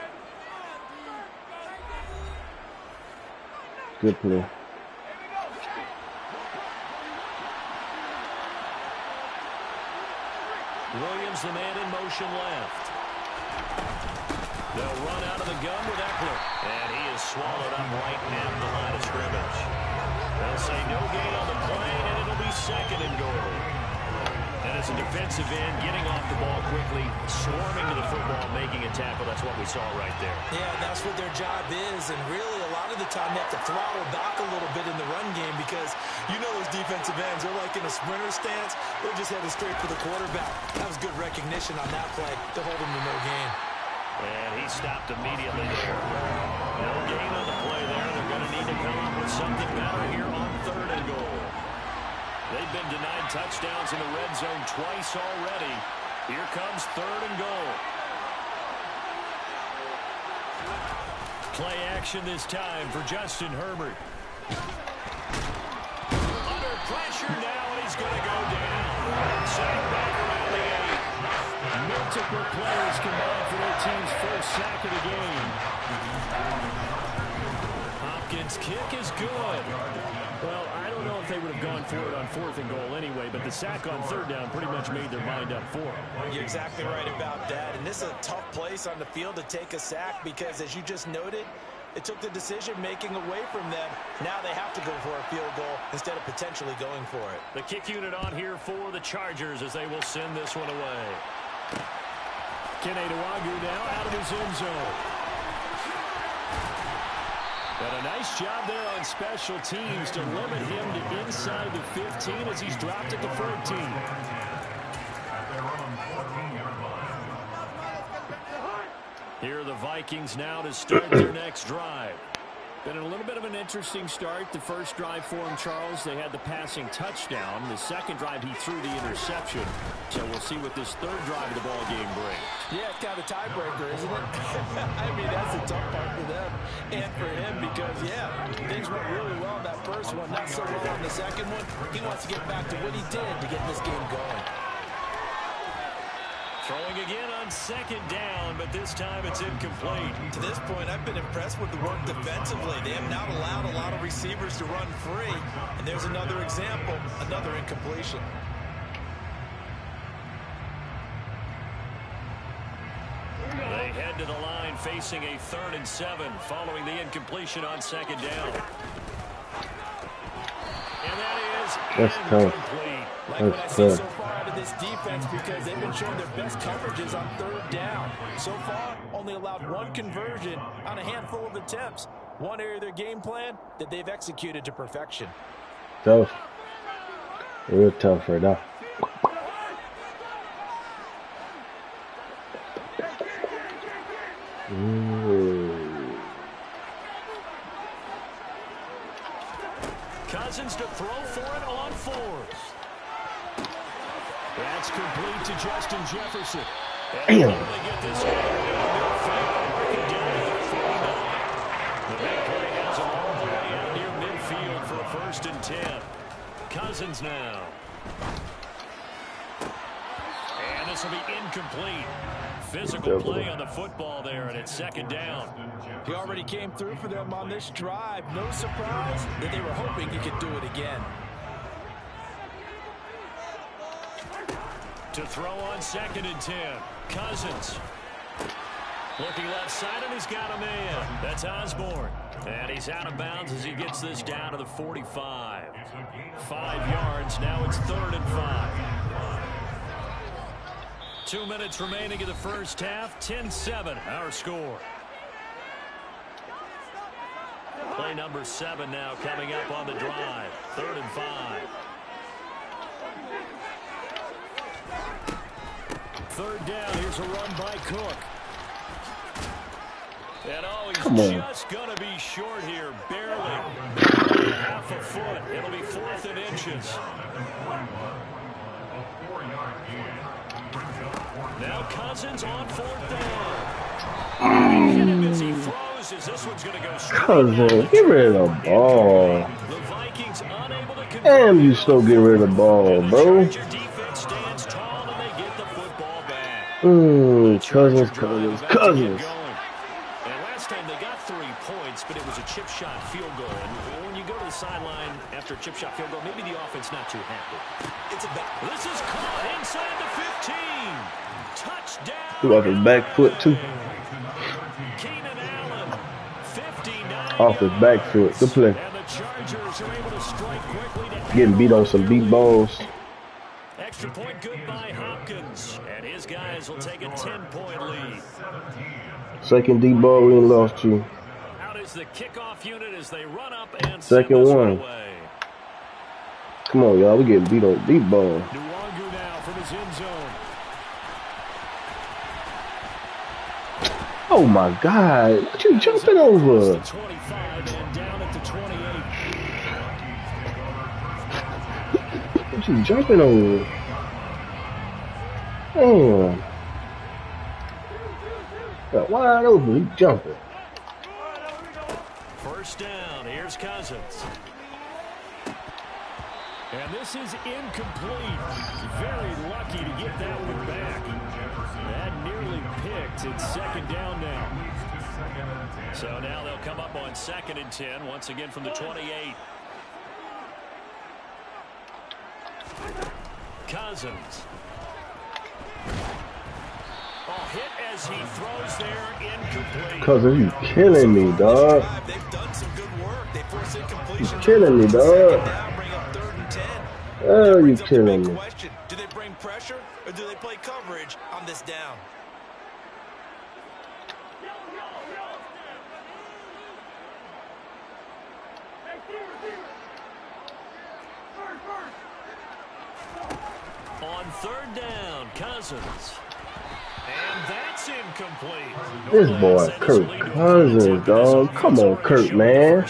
Good play. Williams, the man in motion left. They'll run out of the gun with Eckler. And he is swallowed up right at the line of scrimmage. They'll say no gain on the play, and it'll be 2nd and goal. And as a defensive end, getting off the ball quickly, swarming to the football, making a tackle. That's what we saw right there. Yeah, that's what their job is. And really, a lot of the time, they have to throttle back a little bit in the run game because you know those defensive ends, they're like in a sprinter stance. They're just headed straight for the quarterback. That was good recognition on that play to hold him to no gain. And he stopped immediately there. No gain on the play there. They're going to need to come up with something better here on 3rd and goal. They've been denied touchdowns in the red zone twice already. Here comes 3rd and goal. Play action this time for Justin Herbert. Under pressure now, and he's going to go down. Sack back around the 8. Multiple players combined for their team's first sack of the game. Hopkins' kick is good. Well, I don't know if they would have gone for it on 4th and goal anyway, but the sack on 3rd down pretty much made their mind up for it. You're exactly right about that. And this is a tough place on the field to take a sack because, as you just noted, it took the decision-making away from them. Now they have to go for a field goal instead of potentially going for it. The kick unit on here for the Chargers as they will send this one away. Kene Nwangwu now out of his end zone. But a nice job there on special teams to limit him to inside the 15 as he's dropped at the 14. Here are the Vikings now to start their next drive. Been a little bit of an interesting start. The first drive for him, Charles, they had the passing touchdown. The second drive, he threw the interception. So we'll see what this 3rd drive of the ball game brings. Yeah, it's kind of a tiebreaker, isn't it? I mean, that's the tough part for them and for him because, yeah, things went really well in that first one, not so well on the second one. He wants to get back to what he did to get this game going. Throwing again on 2nd down, but this time it's incomplete. To this point, I've been impressed with the work defensively. They have not allowed a lot of receivers to run free. And there's another example, another incompletion. They head to the line facing a 3rd and 7 following the incompletion on 2nd down. And that is incomplete. Like what I see so far out of this defense because they've been showing their best coverages on 3rd down. So far, only allowed 1 conversion on a handful of attempts. One area of their game plan that they've executed to perfection. Tough. Real tough right now. Cousins to throw for it on 4th. That's complete to Justin Jefferson. And they get this guy the big play has him all the way out near midfield for a 1st and 10. Cousins now. And this will be incomplete. Physical play on the football there, and it's 2nd down. He already came through for them on this drive. No surprise that they were hoping he could do it again. To throw on 2nd and 10. Cousins. Looking left side, and he's got a man. That's Osborne. And he's out of bounds as he gets this down to the 45. 5 yards. Now it's 3rd and 5. 2 minutes remaining in the first half. 10-7, our score. Play number 7 now coming up on the drive. 3rd and 5. 3rd down. Here's a run by Cook. And oh, Come he's on. just going to be short here, barely. Half a foot. It'll be 4th and inches. Now Cousins on 4th down. Hit him as he throws, as this one's going to go straight. Cousins, get rid of the ball. The Vikings unable to convert. Damn, you still get rid of the ball, bro. Charger defense stands tall and they get the football back. Cousins. And last time they got 3 points, but it was a chip shot field goal. And when you go to the sideline after a chip shot field goal, maybe the offense not too happy. This is caught inside the 15. Touchdown. He off his back foot too. Keenan Allen, 59 Off his back foot. Good play. And the Chargers are able to strike quickly to Getting beat on some deep balls. extra point good by Hopkins. And his guys will take a 10-point lead. Second deep ball we ain't lost you. Out is the kickoff unit as they run up and Second send this one. away. Come on, y'all. We getting beat on deep ball. Nwangu now from his end zone. Oh my God. What you jumping over? 25 and down at the 28. What you jumping over? Damn. Got wide open. He jumping. First down. Here's Cousins. And this is incomplete. Very lucky to get that one back. That nearly picked. It's 2nd down now. So now they'll come up on 2nd and 10. Once again from the 28. Cousins. Oh, hit as he throws there, incomplete. Cousins, you killing me, dog. They've done some good work. They force incompletion. You killing me, dog. Now bring up 3rd and 10. Oh, you Brings up the killing big me. question. Do they bring pressure or do they play coverage on this down? On 3rd down, Cousins. And that's incomplete. This boy, Kirk Cousins, dog. Come on, Kirk, man.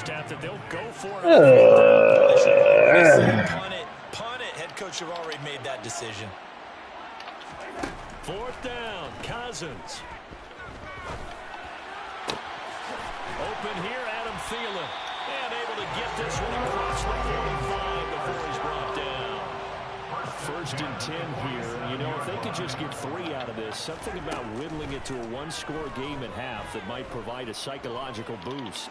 Punt it. Head coach have already made that decision. 4th down, Cousins. Open here, Adam Thielen. And able to get this one across the 45 before he's brought down. 1st and 10 here. You know, if they could just get 3 out of this, something about whittling it to a 1-score game at half that might provide a psychological boost.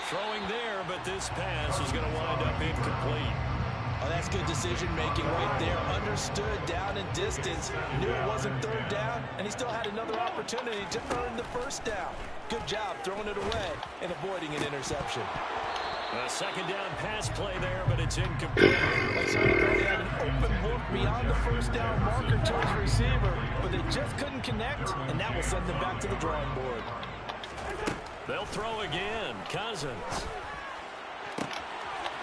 Throwing there, but this pass is going to wind up incomplete. Oh, that's good decision-making right there. Understood down and distance. Knew it wasn't 3rd down, and he still had another opportunity to earn the 1st down. Good job throwing it away and avoiding an interception. A 2nd down pass play there, but it's incomplete. They had an open look beyond the 1st down marker to his receiver, but they just couldn't connect, and that will send them back to the drawing board. They'll throw again. Cousins.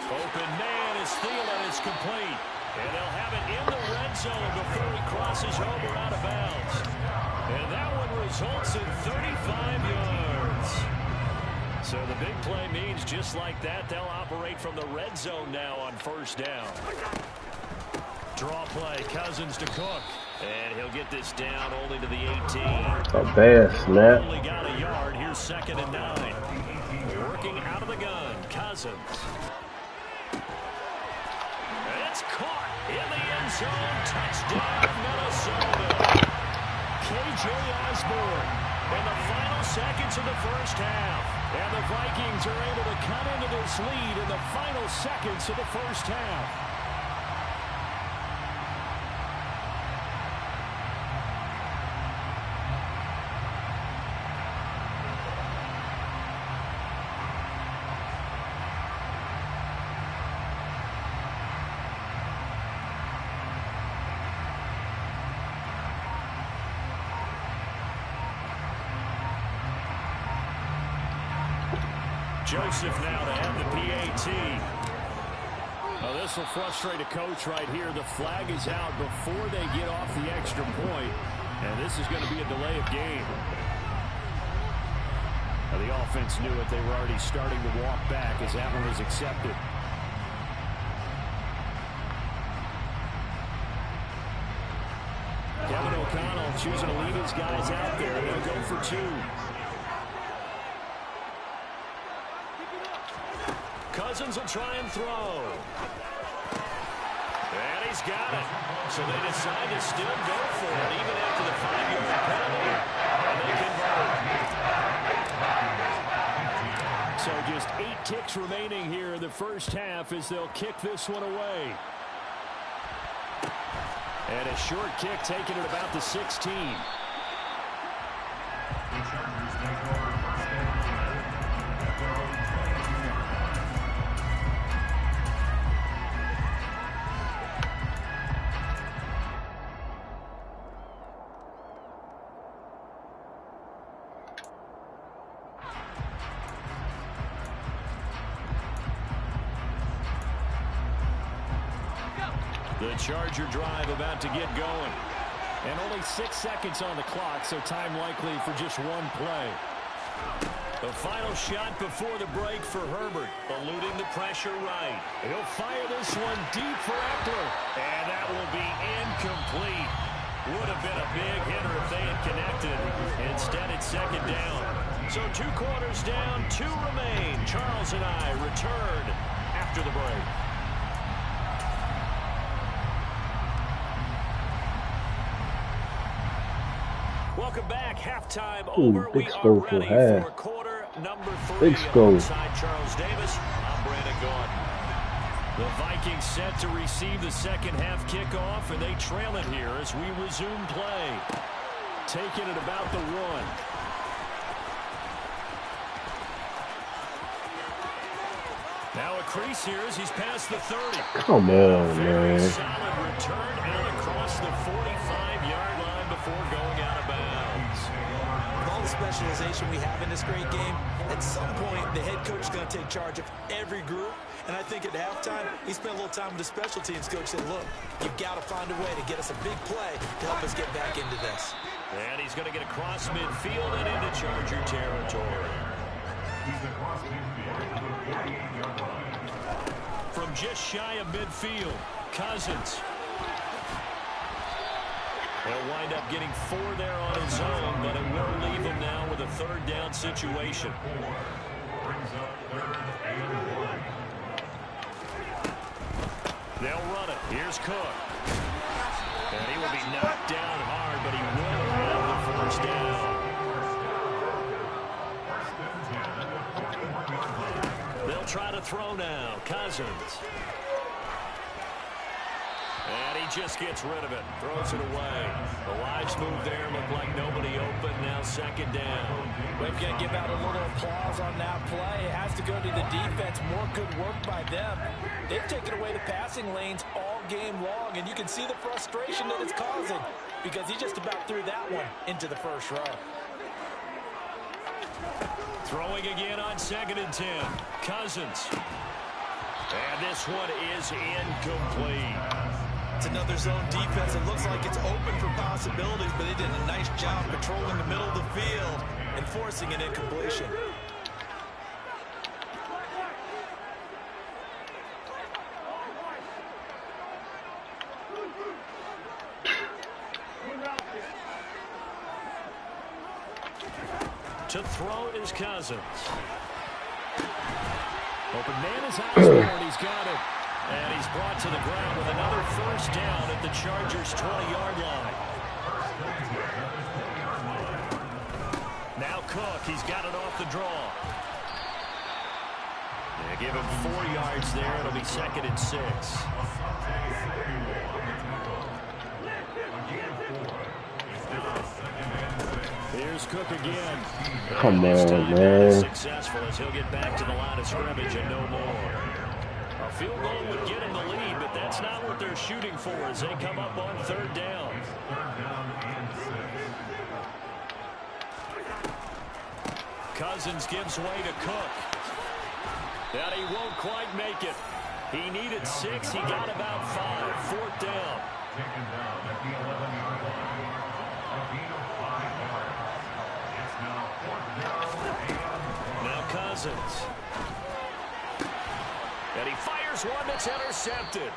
Open man is Thielen. It's complete. And they'll have it in the red zone before he crosses over out of bounds. And that one results in 35 yards. So the big play means just like that, they'll operate from the red zone now on 1st down. Draw play. Cousins to Cook. And he'll get this down only to the 18. A bad snap. Only got a yard. Here's 2nd and 9. Working out of the gun. Cousins. It's caught in the end zone. Touchdown, Minnesota. K.J. Osborne in the final seconds of the 1st half. And the Vikings are able to cut into this lead in the final seconds of the 1st half. Joseph now to have the PAT. Well, this will frustrate a coach right here. The flag is out before they get off the extra point. And this is going to be a delay of game. Now, the offense knew it. They were already starting to walk back as that one was accepted. Kevin O'Connell choosing to lead his guys out there. They'll go for two. Cousins will try and throw. And he's got it. So they decide to still go for it, even after the 5-yard penalty. And they convert. So just 8 kicks remaining here in the first half as they'll kick this one away. And a short kick taken at about the 16. The Charger drive about to get going. And only 6 seconds on the clock, so time likely for just one play. The final shot before the break for Herbert, eluding the pressure right. He'll fire this one deep for Eckler. And that will be incomplete. Would have been a big hitter if they had connected. Instead, it's second down. So 2 quarters down, 2 remain. Charles and I return after the break. Welcome back. Halftime over. We are ready for quarter number 3. Big score. Alongside Charles Davis, I'm Brandon Gordon. The Vikings set to receive the second half kickoff, and they trail it here as we resume play. Taking it about the 1. Now a crease here as he's past the 30. Come on, Very man. solid return and across the 45-yard line before going out of bounds. With all the specialization we have in this great game, at some point the head coach is going to take charge of every group. And I think at halftime, he spent a little time with the special teams coach and said, look, you've got to find a way to get us a big play to help us get back into this. And he's going to get across midfield and into Charger territory. From just shy of midfield, Cousins. He'll wind up getting 4 there on his own, but it will leave him now with a 3rd down situation. They'll run it. Here's Cook. And he will be knocked down hard, but he will have the 1st down. They'll try to throw now. Cousins. And he just gets rid of it. Throws it away. The lives move there. Look like nobody open. Now 2nd down. We're going to give out a little applause on that play. It has to go to the defense. More good work by them. They've taken away the passing lanes all game long, and you can see the frustration that it's causing because he just about threw that one into the 1st row. Throwing again on 2nd and 10. Cousins. And this one is incomplete. It's another zone defense. It looks like it's open for possibilities, but they did a nice job patrolling the middle of the field and forcing an incompletion. To throw is Cousins. Open man is out and he's got it. And he's brought to the ground with another 1st down at the Chargers' 20-yard line. Now Cook, he's got it off the draw. They give him 4 yards there. It'll be 2nd and 6. Here's Cook again. Come on, man. Successful as he'll get back to the line of scrimmage and no more. A field goal would get him the lead, but that's not what they're shooting for as they come up on 3rd down. Cousins gives way to Cook. And he won't quite make it. He needed 6. He got about 5. 4th down. Cousins. And he fires one that's intercepted.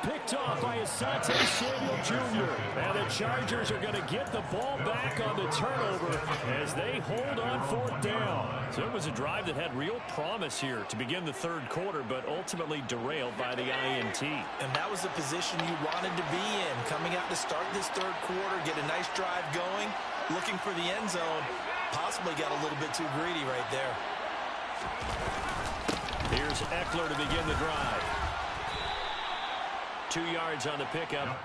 Picked off by Asante Samuel Jr. And the Chargers are going to get the ball back on the turnover as they hold on 4th down. So it was a drive that had real promise here to begin the 3rd quarter, but ultimately derailed by the INT. And that was the position you wanted to be in. Coming out to start this 3rd quarter, get a nice drive going, looking for the end zone. Possibly got a little bit too greedy right there. Here's Eckler to begin the drive. 2 yards on the pickup.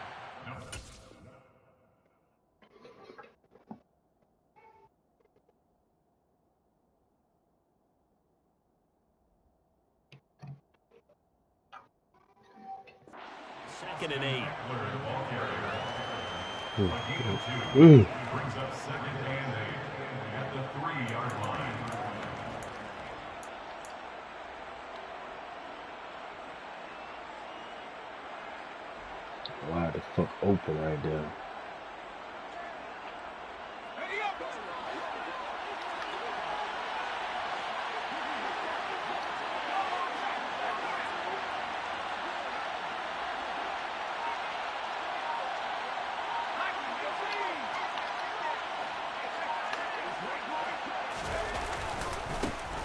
Second and 8. Brings up second and 8 at the 3-yard line. Wide the fuck open right there.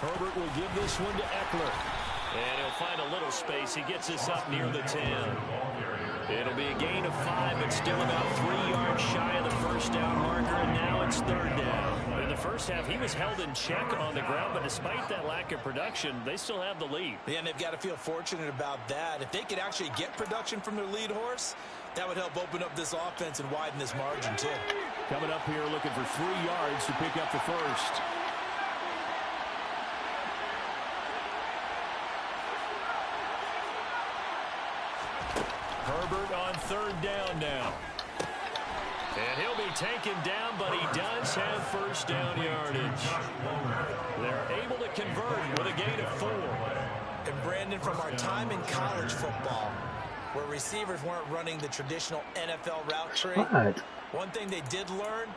Herbert will give this one to Eckler. And he'll find a little space. He gets this up near the 10. It'll be a gain of 5, but still about 3 yards shy of the first down marker, and now it's 3rd down. In the first half, he was held in check on the ground, but despite that lack of production, they still have the lead. Yeah, and they've got to feel fortunate about that. If they could actually get production from their lead horse, that would help open up this offense and widen this margin, too. Coming up here looking for 3 yards to pick up the first. Herbert on 3rd down now. And he'll be taken down, but he does have first down yardage. They're able to convert with a gain of 4. And Brandon, from our time in college football, where receivers weren't running the traditional NFL route tree, one thing they did learn,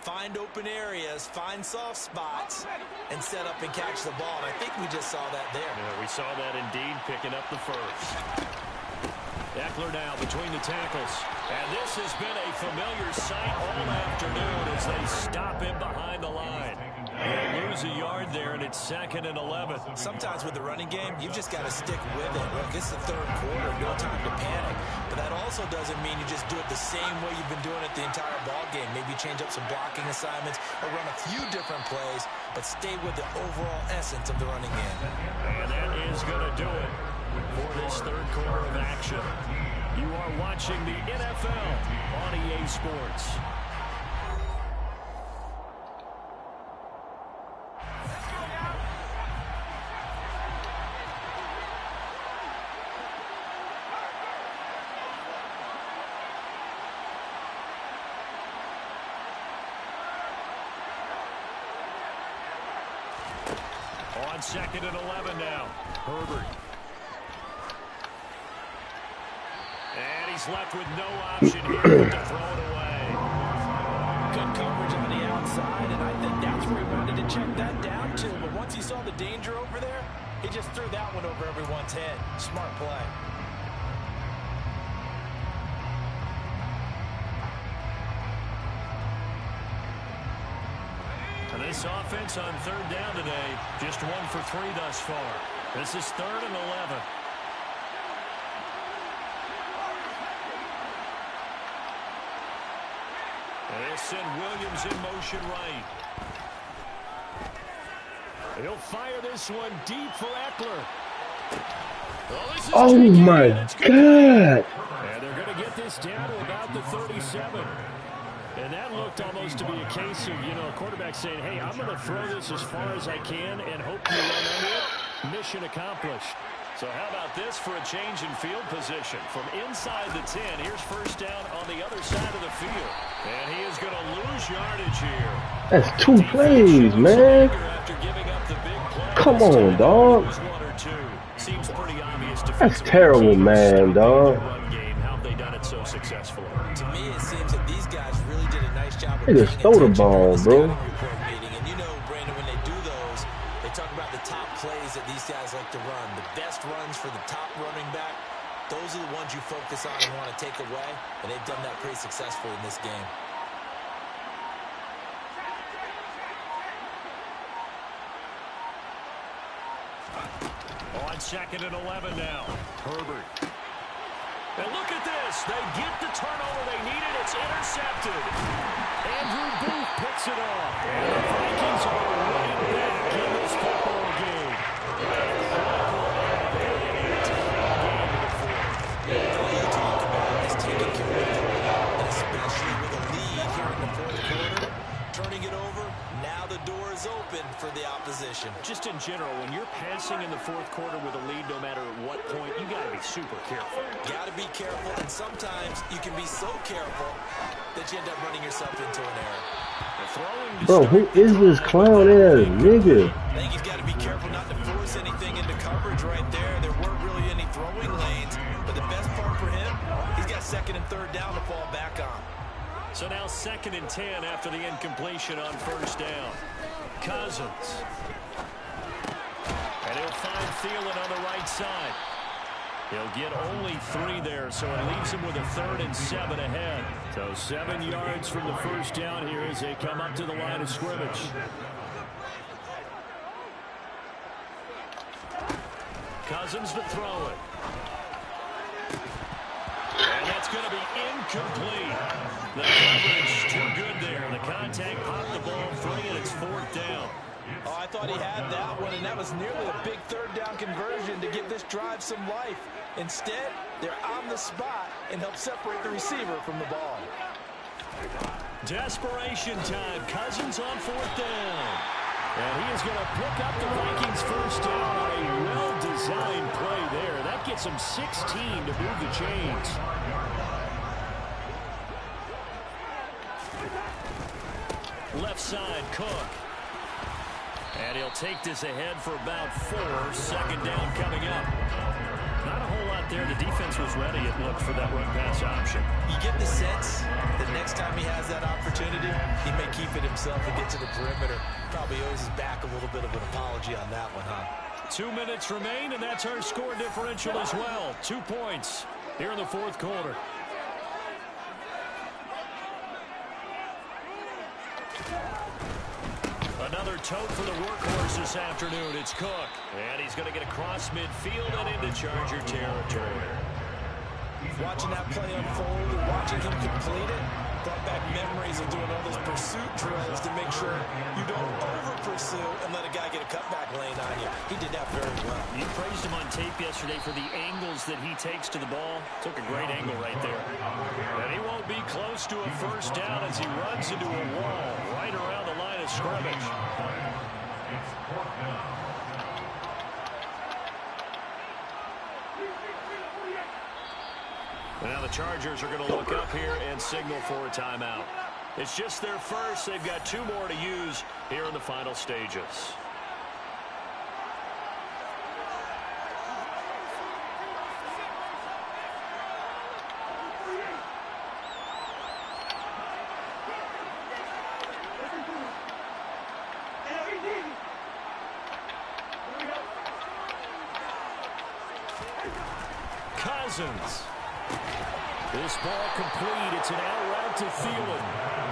find open areas, find soft spots, and set up and catch the ball. And I think we just saw that there. Yeah, we saw that indeed, picking up the first. Eckler now between the tackles. And this has been a familiar sight all afternoon as they stop him behind the line. They lose a yard there, and it's 2nd and 11. Sometimes with the running game, you've just got to stick with it. Look, it's the 3rd quarter, no time to panic. But that also doesn't mean you just do it the same way you've been doing it the entire ball game. Maybe change up some blocking assignments or run a few different plays, but stay with the overall essence of the running game. And that is going to do it for this 3rd quarter of action. You are watching the NFL on EA Sports. On 2nd and 11 now. Herbert. And he's left with no option here to throw it away. Good coverage on the outside, and I think that's where he wanted to check that down to. But once he saw the danger over there, he just threw that one over everyone's head. Smart play. And this offense on 3rd down today, just 1 for 3 thus far. This is 3rd and 11. And they'll send Williams in motion right. He'll fire this one deep for Eckler. Oh my God. And they're going to get this down to about the 37. And that looked almost to be a case of, a quarterback saying, hey, I'm going to throw this as far as I can and hope you run under it. Mission accomplished. So how about this for a change in field position? From inside the 10, here's first down on the other side of the field. And he is going to lose yardage here. That's 2 plays, man. Come on, dog. Seems pretty obvious. That's terrible, man, dog. How have they done it so successfully? To me, it seems that these guys really did a nice job of They just throw the ball, bro. And Brandon, when they do those, they talk about the top to run. The best runs for the top running back, those are the ones you focus on and want to take away, and they've done that pretty successfully in this game. On 2nd and 11 now. Herbert. And look at this. They get the turnover they needed. It's intercepted. Andrew Booth picks it off. And the Vikings are right back in this football game. Value talk about is taking care of the football, and especially with a lead here in the fourth quarter, turning it over. Now the door is open for the opposition. Just in general, when you're passing in the fourth quarter with a lead, no matter what point, you got to be super careful. Got to be careful, and sometimes you can be so careful that you end up running yourself into an error. Bro, who is this clown ass nigga? I think he's got to be careful not to force anything into coverage right there. There weren't really any throwing lanes, but the best part for him, he's got 2nd and 3rd down to fall back on. So now 2nd and 10 after the incompletion on 1st down. Cousins. And he'll find Thielen on the right side. He'll get only 3 there, so it leaves him with a 3rd and 7 ahead. So 7 yards from the 1st down here as they come up to the line of scrimmage. Cousins to throw it. And that's going to be incomplete. The coverage too good there. The contact popped the ball free, and it's 4th down. Oh, I thought he had that one, and that was nearly a big 3rd down conversion to give this drive some life. Instead, they're on the spot and help separate the receiver from the ball. Desperation time. Cousins on 4th down. And he is going to pick up the Vikings' 1st down on a well-designed play there. That gets him 16 to move the chains. Left side, Cook. And he'll take this ahead for about 4. 2nd down coming up. Not a whole lot there. The defense was ready, it looked, for that run-pass option. You get the sense that next time he has that opportunity, he may keep it himself and get to the perimeter. Probably owes his back a little bit of an apology on that one, huh? 2 minutes remain, and that's our score differential as well. 2 points here in the 4th quarter. Another tote for the workhorse this afternoon. It's Cook. And he's going to get across midfield and into Charger territory. Watching that play unfold and watching him complete it brought back memories of doing all those pursuit drills to make sure you don't over-pursue and let a guy get a cutback lane on you. He did that very well. You praised him on tape yesterday for the angles that he takes to the ball. Took a great angle right there. And he won't be close to a 1st down as he runs into a wall right around the line of scrimmage. Now the Chargers are going to look up here and signal for a timeout. It's just their first. They've got 2 more to use here in the final stages. Cousins. This ball complete. It's an out route to Thielen.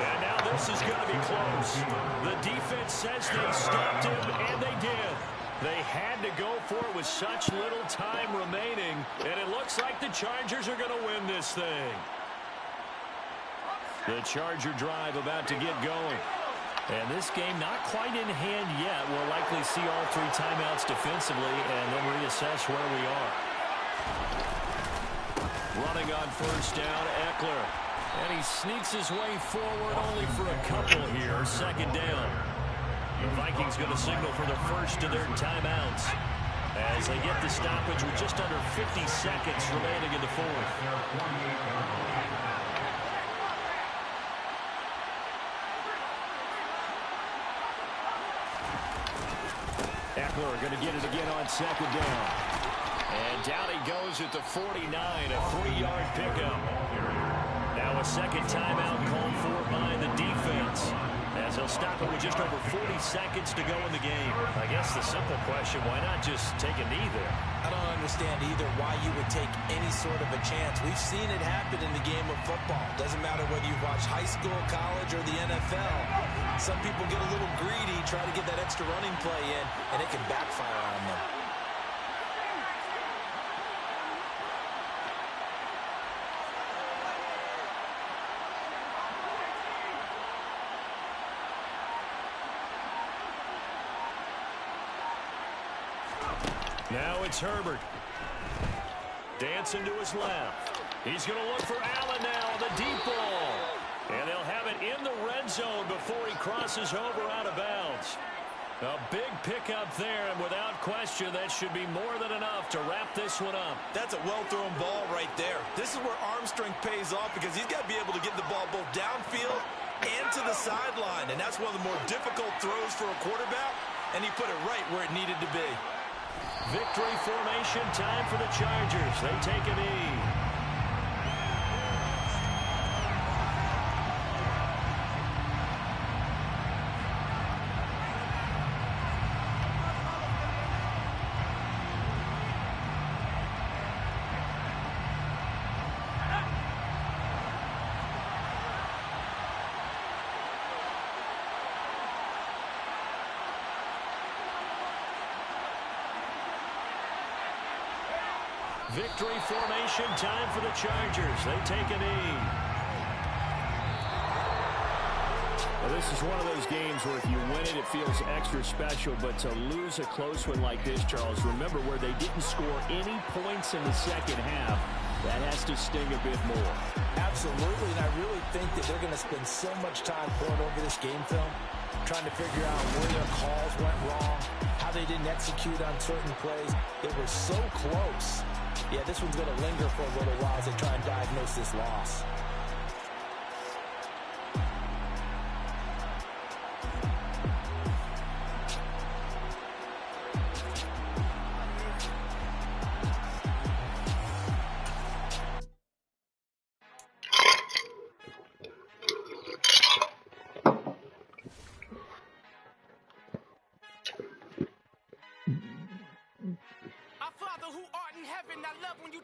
And now this is going to be close. The defense says they stopped him, and they did. They had to go for it with such little time remaining, and it looks like the Chargers are going to win this thing. The Charger drive about to get going. And this game not quite in hand yet. We'll likely see all 3 timeouts defensively and then reassess where we are. Running on 1st down, Eckler. And he sneaks his way forward only for a couple here. 2nd down. The Vikings going to signal for the first of their timeouts as they get the stoppage with just under 50 seconds remaining in the 4th. Eckler going to get it again on 2nd down. And down he goes at the 49, a 3-yard pickup. Now a second timeout called for by the defense. As he'll stop it with just over 40 seconds to go in the game. I guess the simple question, why not just take a knee there? I don't understand either why you would take any sort of a chance. We've seen it happen in the game of football. Doesn't matter whether you watch high school, college, or the NFL. Some people get a little greedy, try to get that extra running play in, and it can backfire on them. Now it's Herbert. Dancing to his left. He's going to look for Allen now on the deep ball. And they'll have it in the red zone before he crosses over out of bounds. A big pickup there, and without question, that should be more than enough to wrap this one up. That's a well-thrown ball right there. This is where arm strength pays off because he's got to be able to get the ball both downfield and to the sideline. And that's one of the more difficult throws for a quarterback, and he put it right where it needed to be. Victory formation time for the Chargers. They take a knee. Victory formation time for the Chargers. They take a knee. Well, this is one of those games where if you win it, it feels extra special. But to lose a close one like this, Charles, remember where they didn't score any points in the second half. That has to sting a bit more. Absolutely, and I really think that they're going to spend so much time pouring over this game film, trying to figure out where their calls went wrong, how they didn't execute on certain plays. It was so close. Yeah, this one's going to linger for a little while as they try and diagnose this loss.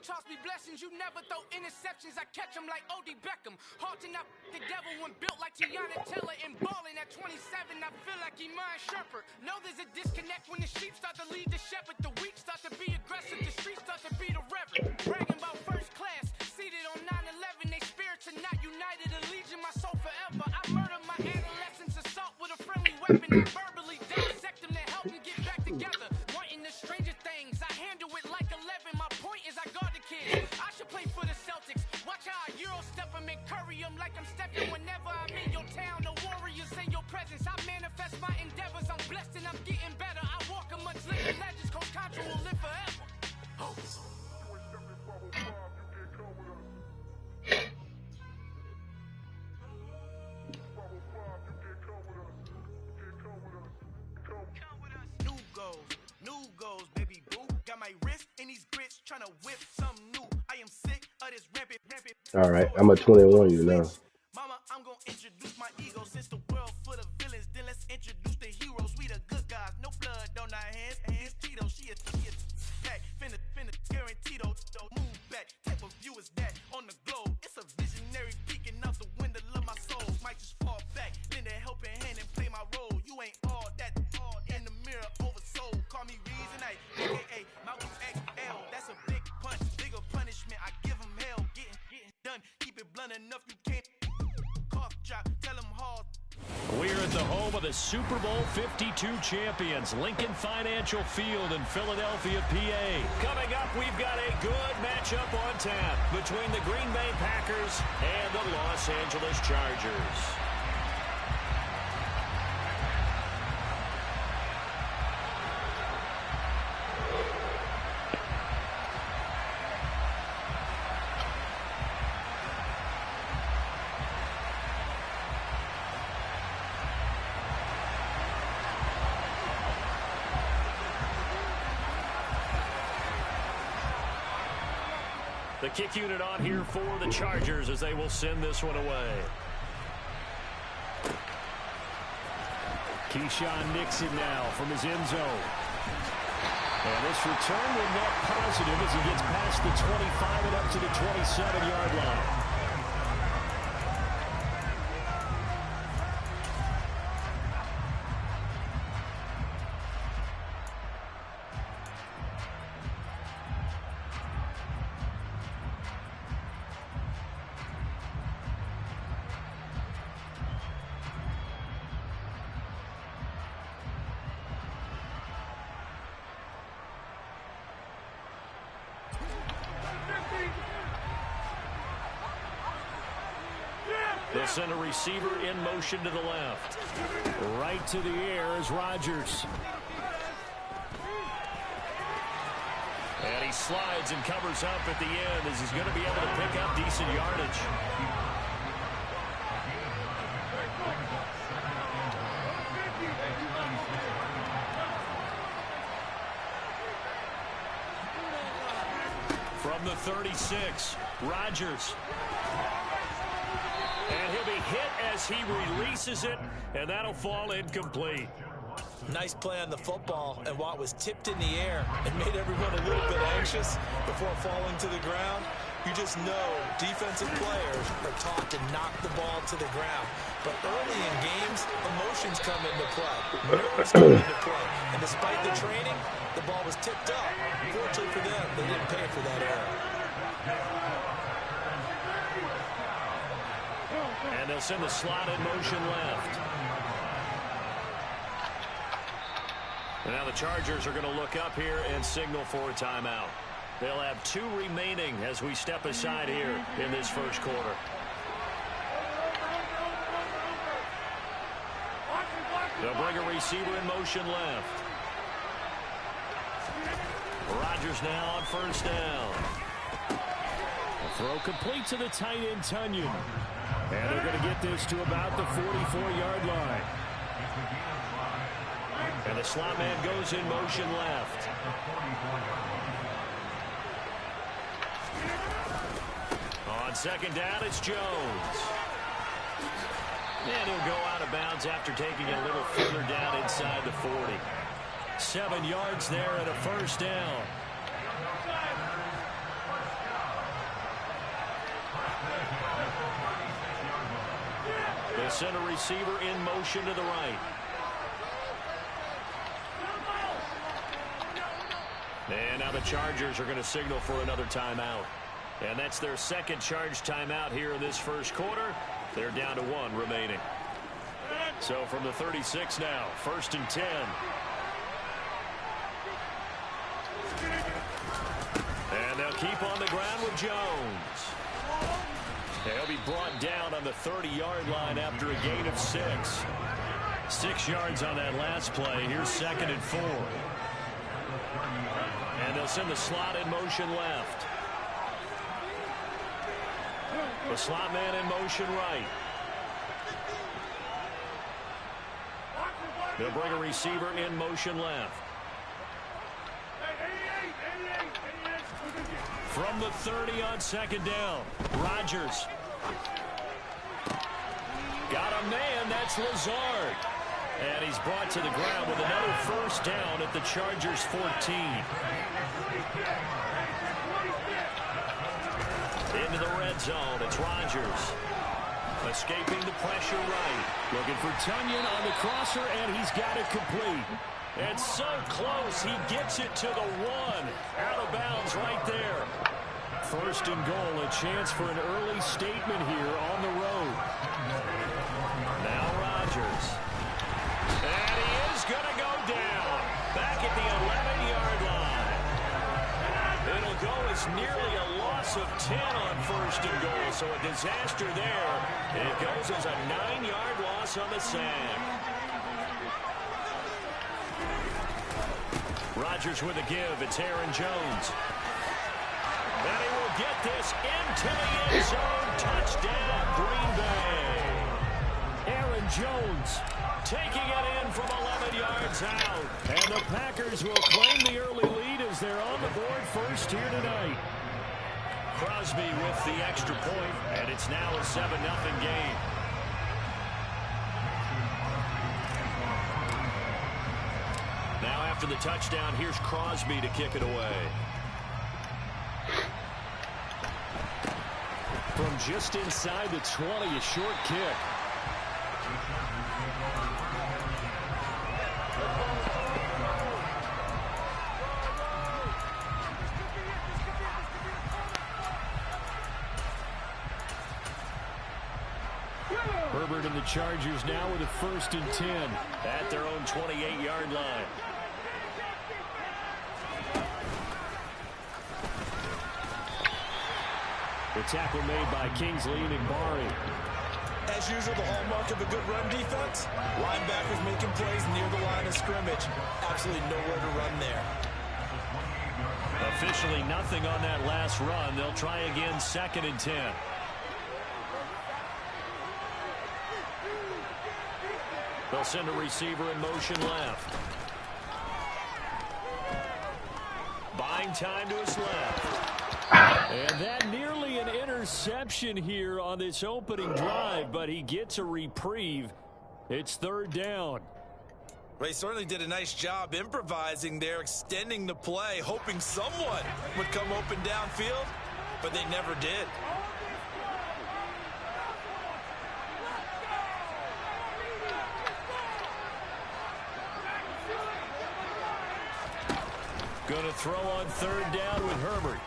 Toss me blessings, you never throw interceptions. I catch them like O.D. Beckham. Halting up the devil when built like Tiana Taylor and balling at 27. I feel like Iman Shepherd. Know there's a disconnect when the sheep start to lead the shepherd. The weak start to be aggressive. The streets start to be the reverend. Bragging about first class. Seated on 9/11. They spirits are not united. A legion, my soul forever. I murder my adolescence. Assault with a friendly weapon. I verbally dissect them to help them get back together. Wanting the stranger things. I handle it like 11. My point is I guard the kids. I should play for the Celtics. Watch how I Euro step them and curry them like I'm stepping whenever I'm in your town. The warriors in your presence. I manifest my endeavors. I'm blessed and I'm getting better. I walk amongst living legends. Coach Contra will live forever. Oh. New goals, baby boo. Got my wrist in these grits, trying to whip something new. I am sick of this rampant. All right, I'm a 21 you now. Mama, I'm gonna introduce my ego. Since the world full of villains, then let's introduce the heroes. We the good guys, no blood on our hands. Hands Tito, she is back. Finna, guaranteed. Move back. Type of view is that on the globe? It's a visionary peeking out the window of my soul. Might just fall back, lend a helping hand and play my role. You ain't all that in the mirror oversold. Call me Reason A, aka Malcolm XL. That's a big punch, bigger punishment. I give him hell, getting done. Keep it blunt enough, you can't cough drop. Tell him hard. We're at the home of the Super Bowl 52 champions, Lincoln Financial Field in Philadelphia, PA. Coming up, we've got a good matchup on tap between the Green Bay Packers and the Los Angeles Chargers. The kick unit on here for the Chargers as they will send this one away. Keyshawn Nixon now from his end zone. And this return will net positive as he gets past the 25 and up to the 27-yard line. They'll send a receiver in motion to the left. Right to the air is Rodgers. And he slides and covers up at the end as he's going to be able to pick up decent yardage. From the 36, Rodgers. And he'll be hit as he releases it, and that'll fall incomplete. Nice play on the football, and while it was tipped in the air and made everyone a little bit anxious before falling to the ground, you just know defensive players are taught to knock the ball to the ground. But early in games, emotions come into play, nerves come into play, and despite the training, the ball was tipped up. Fortunately for them, they didn't pay for that error. And they'll send the slot in motion left. And now the Chargers are going to look up here and signal for a timeout. They'll have 2 remaining as we step aside here in this first quarter. They'll bring a receiver in motion left. Rodgers now on first down. A throw complete to the tight end, Tunyon. And they're going to get this to about the 44-yard line. And the slot man goes in motion left. On second down, it's Jones. And he'll go out of bounds after taking a little further down inside the 40. 7 yards there and a first down. They send a receiver in motion to the right. And now the Chargers are going to signal for another timeout. And that's their second charge timeout here in this first quarter. They're down to 1 remaining. So from the 36 now, 1st and 10. And they'll keep on the ground with Jones. He'll be brought down on the 30-yard line after a gain of 6. 6 yards on that last play. Here's 2nd and 4. And they'll send the slot in motion left. The slot man in motion right. They'll bring a receiver in motion left. From the 30 on second down, Rodgers. Got a man, that's Lazard. And he's brought to the ground with another first down at the Chargers' 14. Into the red zone, it's Rodgers. Escaping the pressure right. Looking for Tunyon on the crosser, and he's got it complete. And so close, he gets it to the 1. Out of bounds right there. 1st and goal, a chance for an early statement here on the road. Now Rodgers. And he is going to go down. Back at the 11-yard line. It'll go as nearly a loss of 10 on 1st and goal. So a disaster there. It goes as a 9-yard loss on the sack. Rodgers with a give. It's Aaron Jones. And he will get this into the end zone. Touchdown, Green Bay. Aaron Jones taking it in from 11 yards out. And the Packers will claim the early lead as they're on the board first here tonight. Crosby with the extra point, and it's now a 7-0 game. After the touchdown, here's Crosby to kick it away. From just inside the 20, a short kick. Herbert and the Chargers now with a 1st and 10 at their own 28-yard line. The tackle made by Kingsley and Barry. As usual, the hallmark of a good run defense, linebackers making plays near the line of scrimmage. Absolutely nowhere to run there. Officially nothing on that last run. They'll try again, 2nd and 10. They'll send a receiver in motion left. Buying time to his left. And that nearly an interception here on this opening drive, but he gets a reprieve. It's 3rd down. They certainly did a nice job improvising there, extending the play, hoping someone would come open downfield, but they never did. Going to throw on 3rd down with Herbert.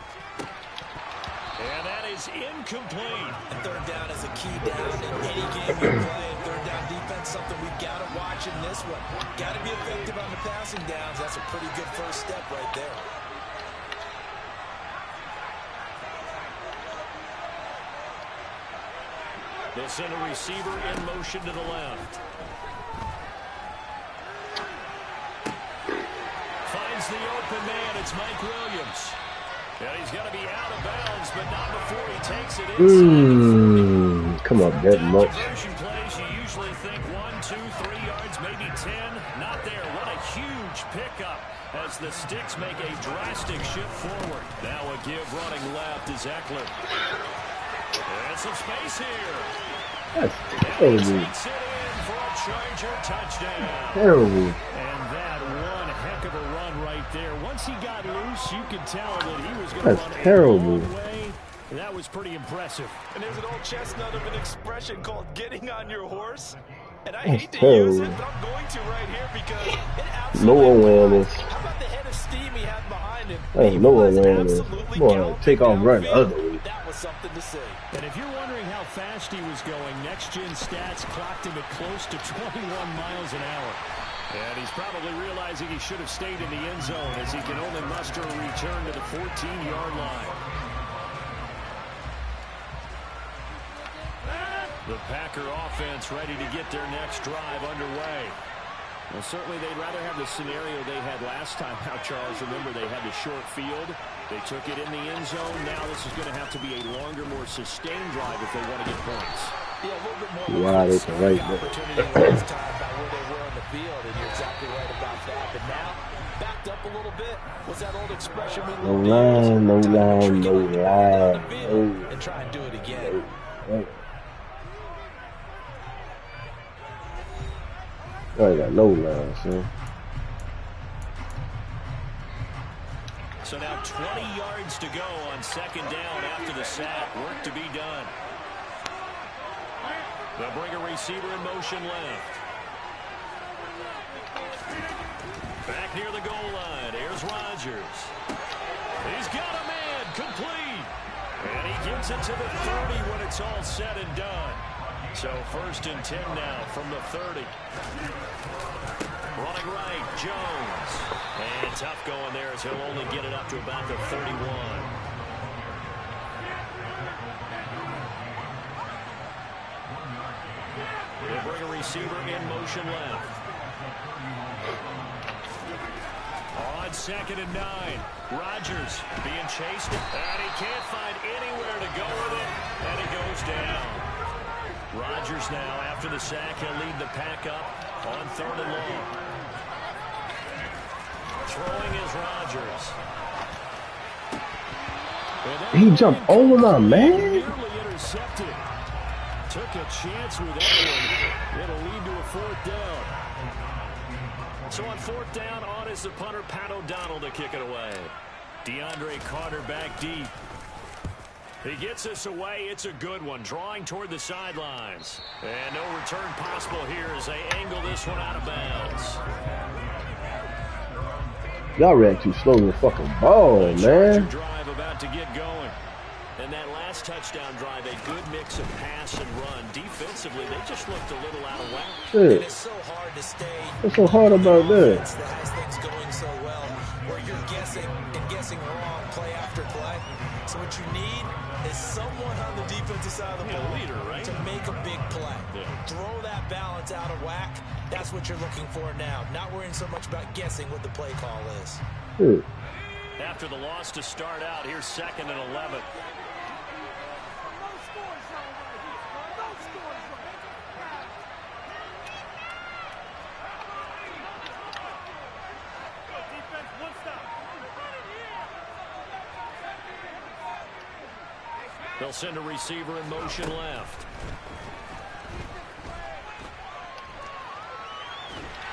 And that is incomplete. And 3rd down is a key down in any game you play. And 3rd down defense, something we've got to watch in this one. Got to be effective on the passing downs. That's a pretty good first step right there. They'll send a receiver in motion to the left. Finds the open man. It's Mike Williams. And he's going to be out of bounds, but not before he takes it inside. Come on, that much. Conversion plays, you usually think 1, 2, 3 yards, maybe 10. Not there. What a huge pickup as the Sticks make a drastic shift forward. Now a give running left is Eckler. And some space here. That's And he terrible. takes it in for a Charger touchdown. Terrible. And that one heck of a run right there. Once he got loose, you could tell that he was going to That's run terrible. a long way. That was pretty impressive. And there's an old chestnut of an expression called getting on your horse. And I That's hate to terrible. use it, but I'm going to right here because it No absolutely awareness. How about the head of steam he had behind him? There's He no was awareness. absolutely Boy, galloping take off run the downfield. other way. That was something to see. And if you're wondering how fast he was going, next-gen stats clocked him at close to 21 miles an hour. And he's probably realizing he should have stayed in the end zone as he can only muster a return to the 14-yard line. The Packer offense ready to get their next drive underway. Well, certainly they'd rather have the scenario they had last time out, Charles. Remember, they had the short field. They took it in the end zone. Now this is going to have to be a longer, more sustained drive if they want to get points. Yeah, a little bit more. Wow, they can right there. Opportunity last time by where they were on the field, and you're exactly right about that. But now, backed up a little bit. What's that old expression? No line, no line, no line. And try and do it again. I ain't got no line, son. So now 20 yards to go on 2nd down after the sack. Work to be done. They'll bring a receiver in motion left. Back near the goal line. Here's Rodgers. He's got a man. Complete. And he gets it to the 30 when it's all said and done. So 1st and 10 now from the 30. Running right, Jones. And tough going there as he'll only get it up to about the 31. They'll bring a receiver in motion left. On 2nd and 9. Rodgers being chased. And he can't find anywhere to go with it. And it goes down. Rodgers now, after the sack, he'll lead the pack up on 3rd and long. Throwing is Rodgers. He jumped over my man. Nearly intercepted. Took a chance with that one. It'll lead to a 4th down. So on 4th down, on is the punter, Pat O'Donnell, to kick it away. DeAndre Carter back deep. He gets this away. It's a good one, drawing toward the sidelines. And no return possible here as they angle this one out of bounds. Y'all ran too slow to the fucking ball, man. Drive about to get going. And that last touchdown drive, a good mix of pass and run. Defensively, they just looked a little out of whack. Shit. It's so hard to stay. What's so hard about that? That has things going so well, where you're guessing and guessing wrong play after play. So what you need is someone on the defensive side of the ball leader, right? to make a big play. Yeah. Throw that balance out of whack. That's what you're looking for now. Not worrying so much about guessing what the play call is. After the loss to start out, here's 2nd and 11. They'll send a receiver in motion left.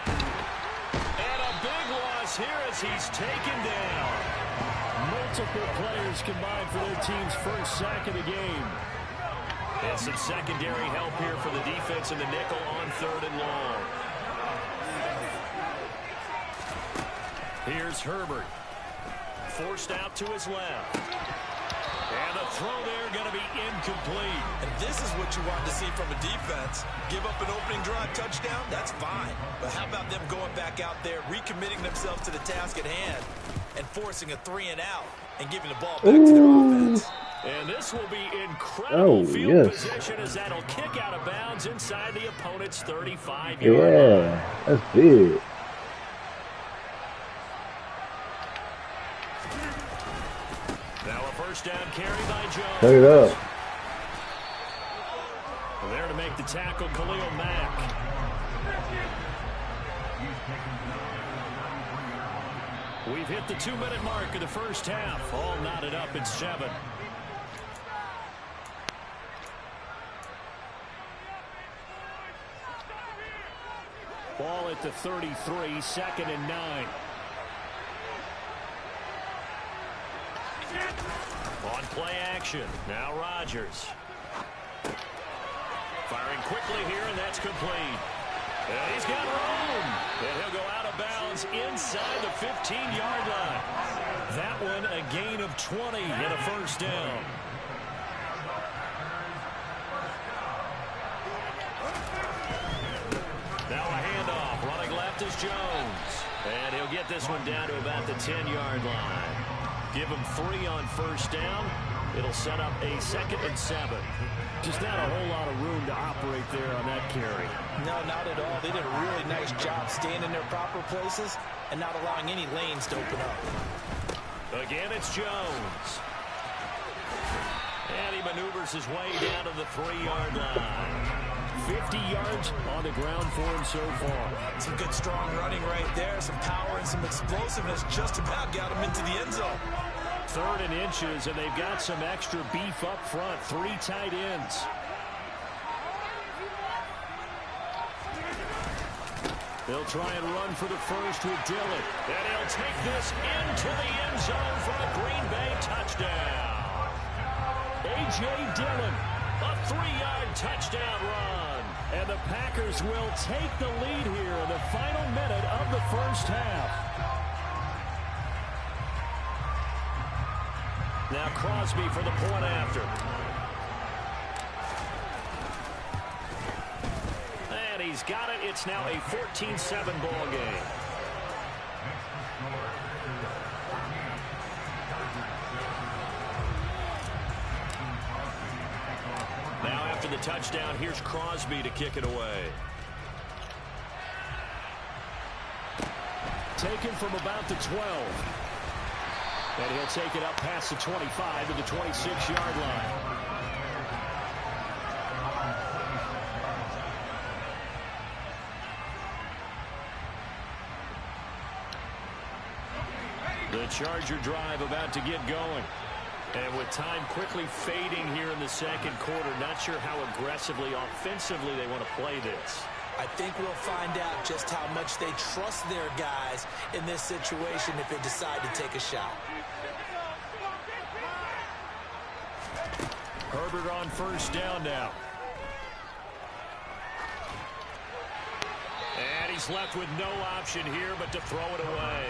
And a big loss here as he's taken down. Multiple players combined for their team's first sack of the game. And some secondary help here for the defense in the nickel on 3rd and long. Here's Herbert. Forced out to his left. And the throw there going to be incomplete. And this is what you want to see from a defense. Give up an opening drive touchdown, that's fine. But how about them going back out there, recommitting themselves to the task at hand, and forcing a 3-and-out and giving the ball back to their offense. And this will be incredible field position as that'll kick out of bounds inside the opponent's 35-yard line. Yeah, that's big. Now a first down carry by Jones. Turn it up. There to make the tackle, Khalil Mack. We've hit the 2-minute mark of the first half. All knotted up at 7. Ball at the 33, 2nd and 9. On play action, now Rodgers. Firing quickly here, and that's complete. And he's got room. And he'll go out of bounds inside the 15-yard line. That one a gain of 20 and a first down. Now a handoff. Running left is Jones. And he'll get this one down to about the 10-yard line. Give him 3 on first down. It'll set up a 2nd and 7. Just not a whole lot of room to operate there on that carry. No, not at all. They did a really nice job staying in their proper places and not allowing any lanes to open up. Again, it's Jones. And he maneuvers his way down to the 3-yard line. 50 yards on the ground for him so far. Some good strong running right there. Some power and some explosiveness just about got him into the end zone. 3rd and inches, and they've got some extra beef up front. 3 tight ends. They'll try and run for the first with Dillon. And he'll take this into the end zone for a Green Bay touchdown. A.J. Dillon, a 3-yard touchdown run. And the Packers will take the lead here in the final minute of the first half. Now Crosby for the point after. And he's got it. It's now a 14-7 ball game. Now after the touchdown, here's Crosby to kick it away. Taken from about the 12. And he'll take it up past the 25 to the 26-yard line. The Charger drive about to get going. And with time quickly fading here in the second quarter, not sure how aggressively, offensively they want to play this. I think we'll find out just how much they trust their guys in this situation if they decide to take a shot. Herbert on first down now. And he's left with no option here but to throw it away.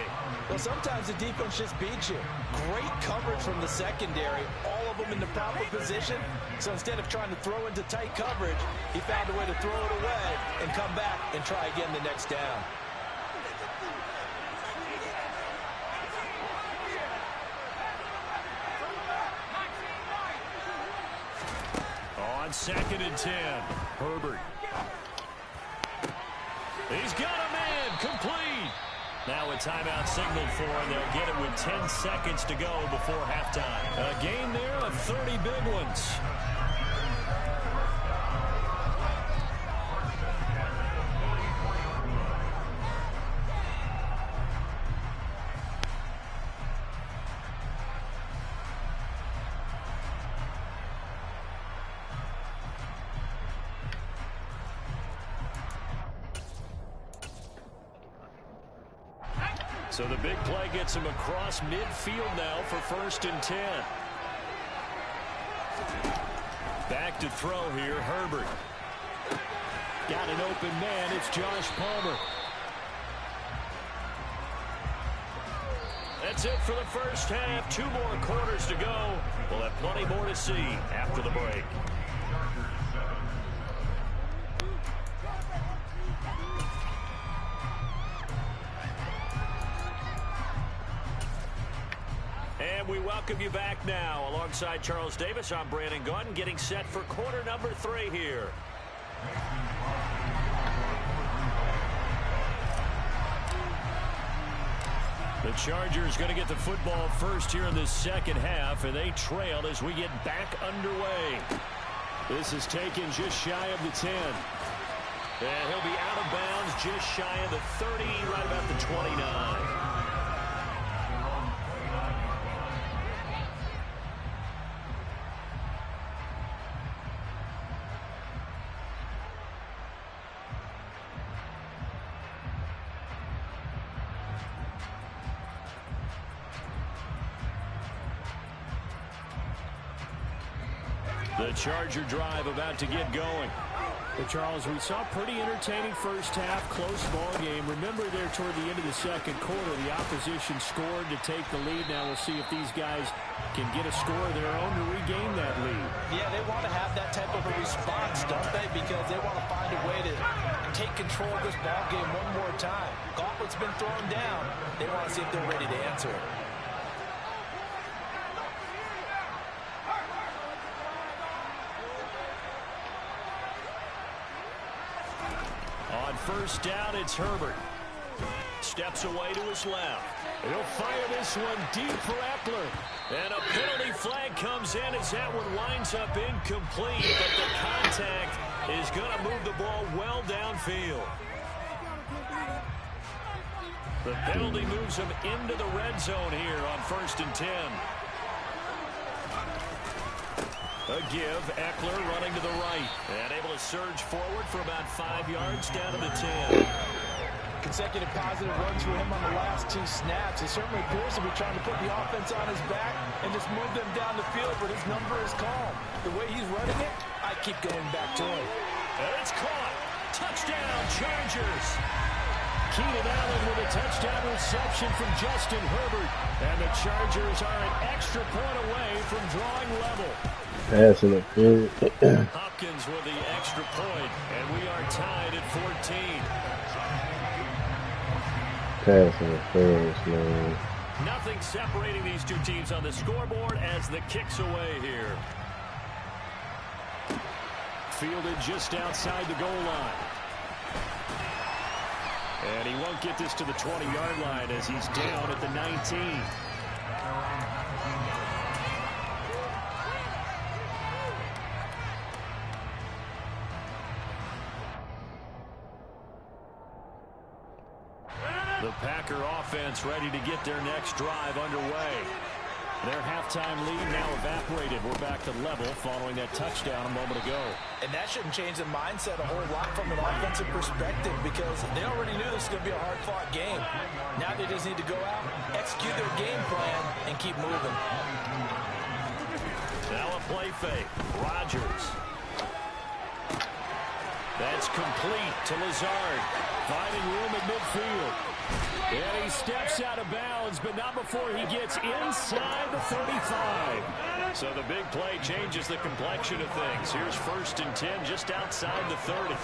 Well, sometimes the defense just beats you. Great coverage from the secondary, all of them in the proper position. So instead of trying to throw into tight coverage, he found a way to throw it away and come back and try again the next down. On 2nd and 10, Herbert. He's got a man, complete. Now a timeout signaled for, and they'll get it with 10 seconds to go before halftime. A game there of 30 big ones. So the big play gets him across midfield now for 1st and 10. Back to throw here, Herbert. Got an open man, it's Josh Palmer. That's it for the first half. 2 more quarters to go. We'll have plenty more to see after the break. And we welcome you back now. Alongside Charles Davis, I'm Brandon Gaudin, getting set for quarter number 3 here. The Chargers going to get the football first here in the second half, and they trail as we get back underway. This is taken just shy of the 10. And he'll be out of bounds just shy of the 30, right about the 29. The Charger drive about to get going. But Charles, we saw pretty entertaining first half, close ball game. Remember there toward the end of the second quarter, the opposition scored to take the lead. Now we'll see if these guys can get a score of their own to regain that lead. Yeah, they want to have that type of a response, don't they? Because they want to find a way to take control of this ball game one more time. Gauntlet's been thrown down. They want to see if they're ready to answer it. On first down, it's Herbert. Steps away to his left. He'll fire this one deep for Eckler. And a penalty flag comes in as that one winds up incomplete. But the contact is going to move the ball well downfield. The penalty moves him into the red zone here on 1st and 10. A give, Eckler running to the right. And able to surge forward for about 5 yards down to the 10. Consecutive positive runs for him on the last 2 snaps. He certainly appears to be trying to put the offense on his back and just move them down the field, but his number is calm. The way he's running it, I keep going back to him. And it's caught. Touchdown, Chargers. Keenan Allen with a touchdown reception from Justin Herbert. And the Chargers are an extra point away from drawing level. Passing it field. Hopkins with the extra point, and we are tied at 14. Passing it first, man. Nothing separating these two teams on the scoreboard as the kick's away here. Fielded just outside the goal line. And he won't get this to the 20-yard line as he's down at the 19. The Packer offense ready to get their next drive underway. Their halftime lead now evaporated. We're back to level following that touchdown a moment ago. And that shouldn't change the mindset a whole lot from an offensive perspective because they already knew this was going to be a hard-fought game. Now they just need to go out, execute their game plan, and keep moving. Now a play fake. Rodgers. That's complete to Lazard. Finding room at midfield. And he steps out of bounds, but not before he gets inside the 35. So the big play changes the complexion of things. Here's 1st and 10 just outside the 30.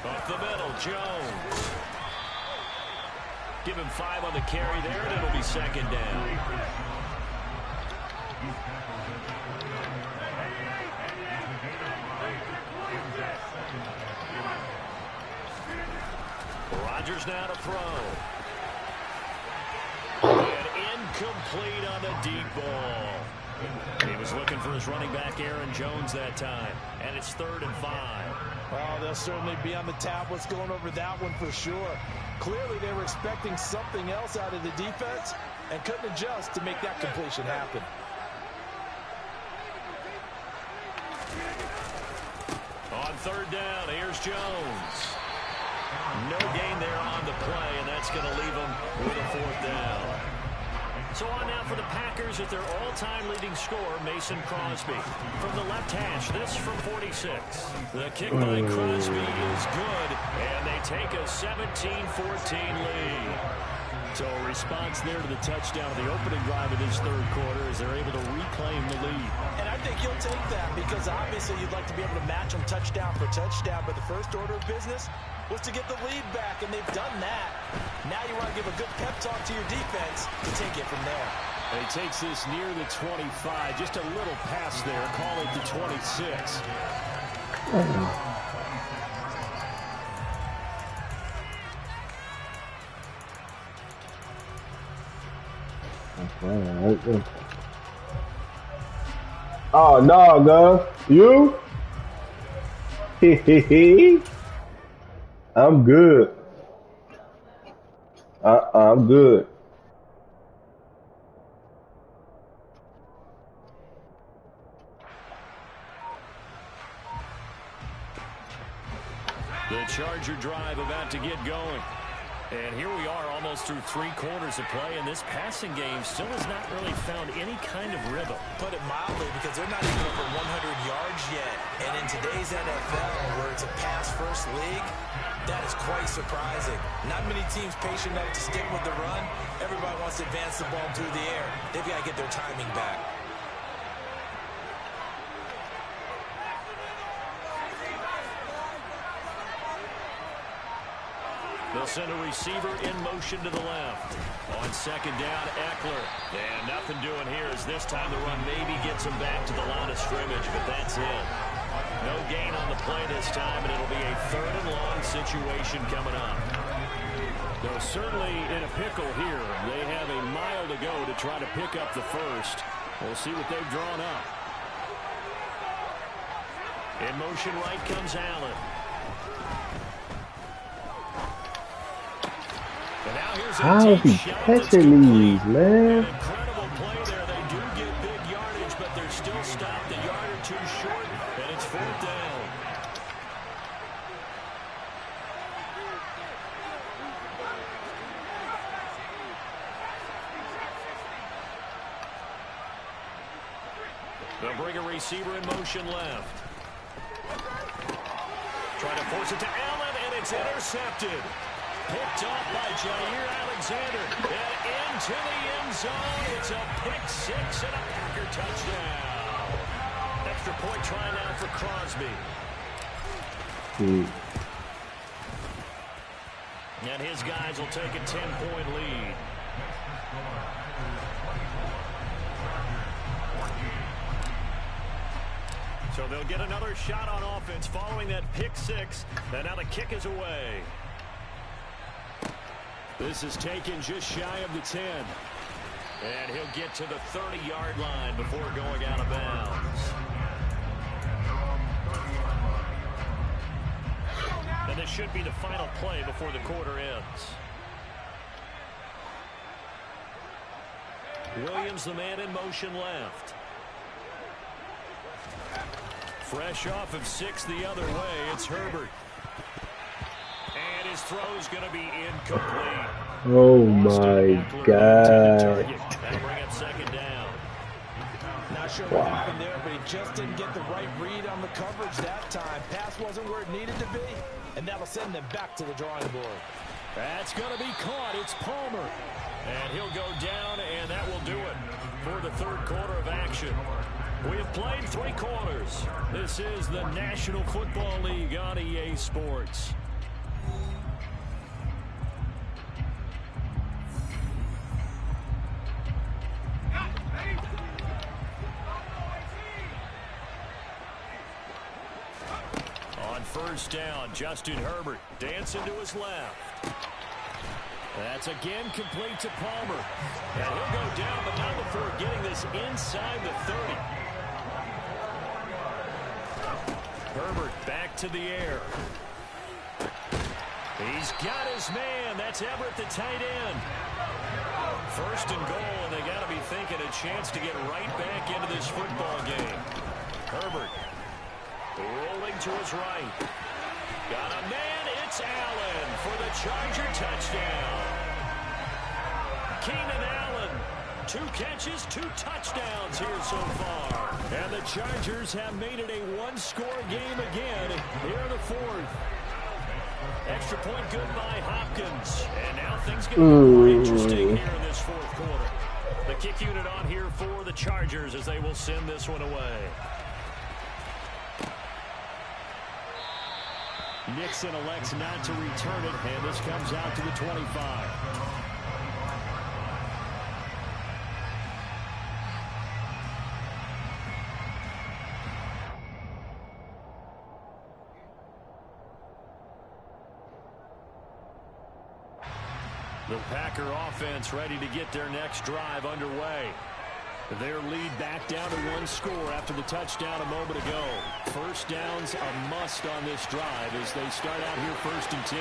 Up the middle, Jones. Give him 5 on the carry there, and it'll be 2nd down. Rodgers now to throw. And incomplete on the deep ball. He was looking for his running back, Aaron Jones, that time. And it's 3rd and 5. Well, they'll certainly be on the tablets going over that one for sure. Clearly, they were expecting something else out of the defense and couldn't adjust to make that completion happen. On 3rd down, here's Jones. No gain there on the play, and that's going to leave them with a 4th down. So on now for the Packers at their all-time leading scorer, Mason Crosby. From the left hash, this from 46. The kick by Crosby is good, and they take a 17-14 lead. So a response there to the touchdown of the opening drive of this 3rd quarter as they're able to reclaim the lead. And I think you'll take that because obviously you'd like to be able to match them touchdown for touchdown, but the first order of business was to get the lead back, and they've done that. Now you want to give a good pep talk to your defense to take it from there. And he takes this near the 25. Just a little pass there. Call it the 26. Oh, no, Gus. You? I'm good. I'm good. The Charger drive about to get going. And here we are almost through 3 quarters of play, and this passing game still has not really found any kind of rhythm. Put it mildly, because they're not even over 100 yards yet. And in today's NFL, where it's a pass-first league, that is quite surprising. Not many teams patient enough to stick with the run. Everybody wants to advance the ball through the air. They've got to get their timing back. They'll send a receiver in motion to the left. On 2nd down, Eckler. And nothing doing here as this time the run maybe gets him back to the line of scrimmage, but that's it. No gain on the play this time, and it'll be a 3rd and long situation coming up. They're certainly in a pickle here. They have a mile to go to try to pick up the first. We'll see what they've drawn up. In motion right comes Allen. How is he catching these, man? An incredible play there. They do get big yardage, but they're still stopped a yard or 2 short, and it's 4th down. They'll bring a receiver in motion left. Trying to force it to Allen, and it's intercepted. Picked off by Jair Alexander. And into the end zone. It's a pick 6 and a Packer touchdown. Extra point try now for Crosby. And his guys will take a 10-point lead. So they'll get another shot on offense following that pick 6. And now the kick is away. This is taken just shy of the 10. And he'll get to the 30-yard line before going out of bounds. And this should be the final play before the quarter ends. Williams, the man in motion left. Fresh off of 6 the other way, it's Herbert. And his throw's going to be incomplete. Oh my God. That'll bring up second down. Not sure what happened there, but he just didn't get the right read on the coverage that time. Pass wasn't where it needed to be, and that'll send them back to the drawing board. That's going to be caught. It's Palmer. And he'll go down, and that will do it for the third quarter of action. We have played 3 quarters. This is the National Football League on EA Sports. On first down, Justin Herbert dancing to his left. That's again complete to Palmer. And he'll go down, but not before getting this inside the 30. Herbert back to the air. He's got his man. That's Everett, the tight end. First and goal, and they got to be thinking a chance to get right back into this football game. Herbert rolling to his right. Got a man. It's Allen for the Charger touchdown. Keenan Allen, 2 catches, 2 touchdowns here so far. And the Chargers have made it a 1-score game again here in the 4th. Extra point good by Hopkins. And now things get more interesting here in this 4th quarter. The kick unit on here for the Chargers as they will send this one away. Nixon elects not to return it, and this comes out to the 25. The Packer offense ready to get their next drive underway. Their lead back down to 1 score after the touchdown a moment ago. First down's a must on this drive as they start out here 1st and 10.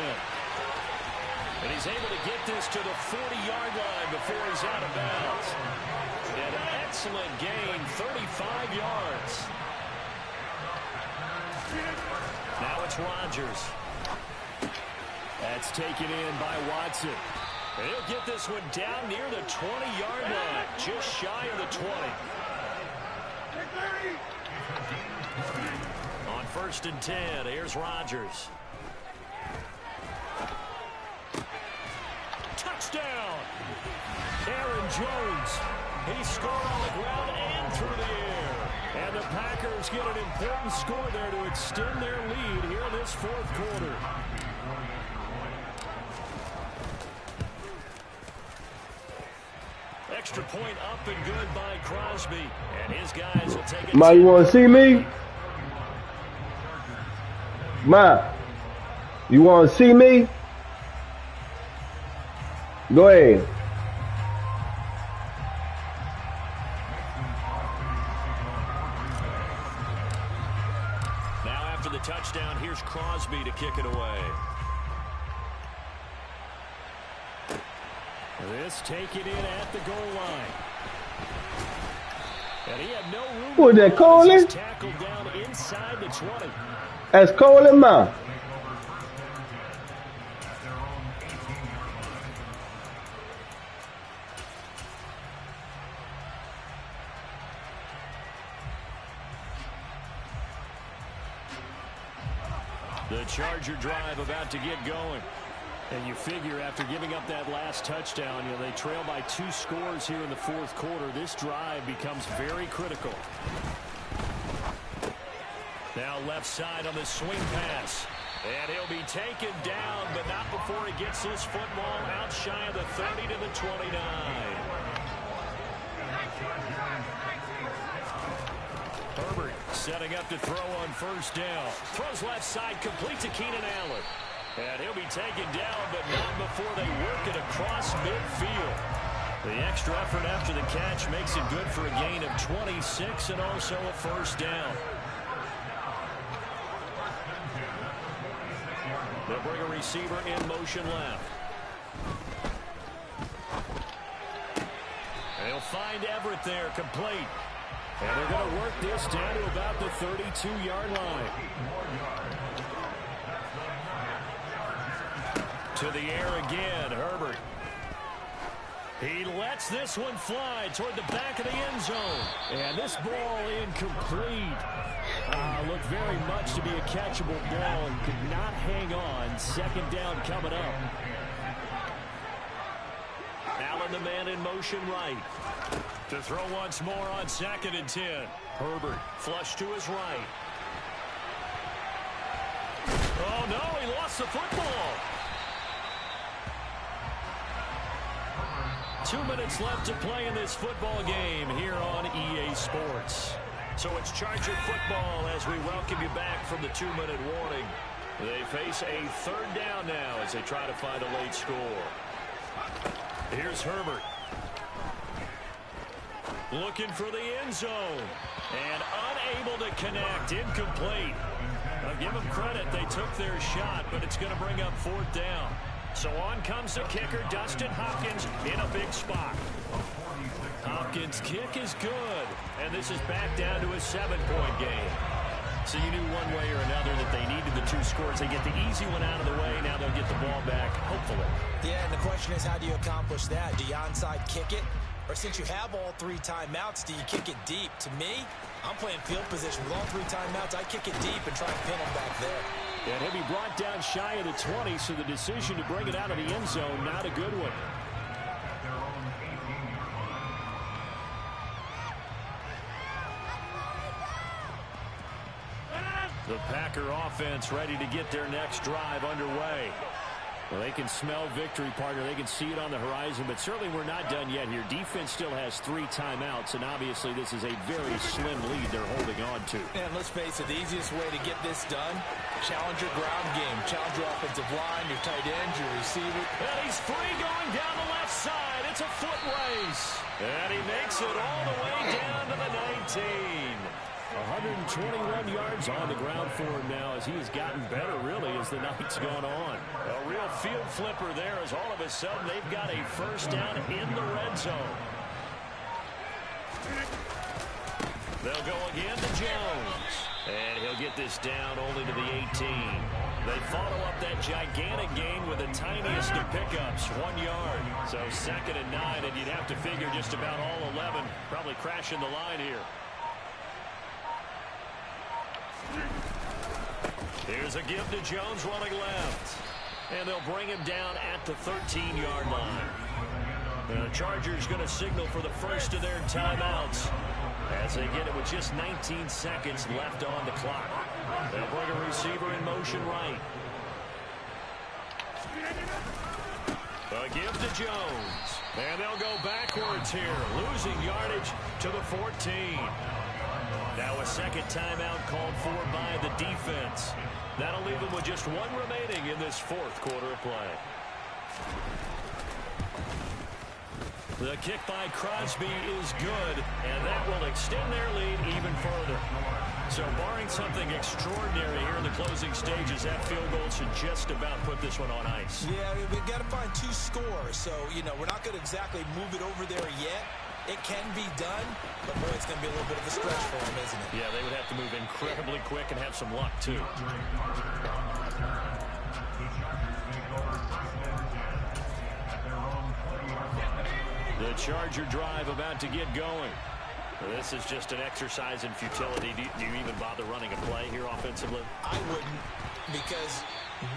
And he's able to get this to the 40-yard line before he's out of bounds. An excellent gain, 35 yards. Now it's Rodgers. That's taken in by Watson. And he'll get this one down near the 20-yard line, just shy of the 20. On 1st and 10, here's Rodgers. Touchdown! Aaron Jones. He scored on the ground and through the air. And the Packers get an important score there to extend their lead here in this 4th quarter. Extra point up and good by Crosby. And his guys will take it. Ma, you want to see me? Ma, you want to see me? Go ahead. Now after the touchdown, here's Crosby to kick it away. This taken in at the goal line. And he had no room. Who is that, Colin? Tackled down inside the 20. That's Colin, ma. The Charger drive about to get going. And you figure after giving up that last touchdown, they trail by 2 scores here in the 4th quarter. This drive becomes very critical. Now left side on the swing pass. And he'll be taken down, but not before he gets this football out shy of the 30 to the 29. Herbert setting up to throw on 1st down. Throws left side, complete to Keenan Allen. And he'll be taken down, but not before they work it across midfield. The extra effort after the catch makes it good for a gain of 26 and also a 1st down. They'll bring a receiver in motion left. And he'll They'll find Everett there, complete. And they're going to work this down to about the 32-yard line. To the air again, Herbert. He lets this one fly toward the back of the end zone. And this ball incomplete. Looked very much to be a catchable ball and could not hang on. Second down coming up. Allen, the man in motion right. To throw once more on 2nd and 10. Herbert flush to his right. Oh, no, he lost the football. 2 minutes left to play in this football game here on EA Sports. So it's Charger football as we welcome you back from the 2-minute warning. They face a 3rd down now as they try to find a late score. Here's Herbert. Looking for the end zone. And unable to connect. Incomplete. I'll give them credit. They took their shot, but it's going to bring up 4th down. So on comes the kicker, Dustin Hopkins, in a big spot. Hopkins' kick is good. And this is back down to a 7-point game. So you knew one way or another that they needed the 2 scores. They get the easy one out of the way. Now they'll get the ball back, hopefully. Yeah, and the question is, how do you accomplish that? Do you onside kick it? Or since you have all 3 timeouts, do you kick it deep? To me, I'm playing field position. With all 3 timeouts, I kick it deep and try and pin him back there. And he'll be brought down shy of the 20, so the decision to bring it out of the end zone, not a good one. The Packer offense ready to get their next drive underway. Well, they can smell victory, partner. They can see it on the horizon, but certainly we're not done yet here. Defense still has 3 timeouts, and obviously this is a very slim lead they're holding on to. And let's face it, the easiest way to get this done, challenge your ground game. Challenge your offensive line, your tight end, your receiver. And he's free going down the left side. It's a foot race. And he makes it all the way down to the 19. 121 yards on the ground for him now as he has gotten better, really, as the night's gone on. A real field flipper there as all of a sudden they've got a 1st down in the red zone. They'll go again to Jones. And he'll get this down only to the 18. They follow up that gigantic gain with the tiniest of pickups, 1 yard. So 2nd and 9, and you'd have to figure just about all 11 probably crashing the line here. Here's a give to Jones running left. And they'll bring him down at the 13-yard line. And the Chargers going to signal for the first of their timeouts as they get it with just 19 seconds left on the clock. They'll bring a receiver in motion right. A give to Jones. And they'll go backwards here, losing yardage to the 14. Now a 2nd timeout called for by the defense. That'll leave them with just 1 remaining in this 4th quarter of play. The kick by Crosby is good, and that will extend their lead even further. So barring something extraordinary here in the closing stages, that field goal should just about put this one on ice. Yeah, we've got to find 2 scores. So, we're not going to exactly move it over there yet. It can be done, but boy, it's going to be a little bit of a stretch for them, isn't it? Yeah, they would have to move incredibly quick and have some luck, too. The Charger drive about to get going. This is just an exercise in futility. Do you even bother running a play here offensively? I wouldn't, because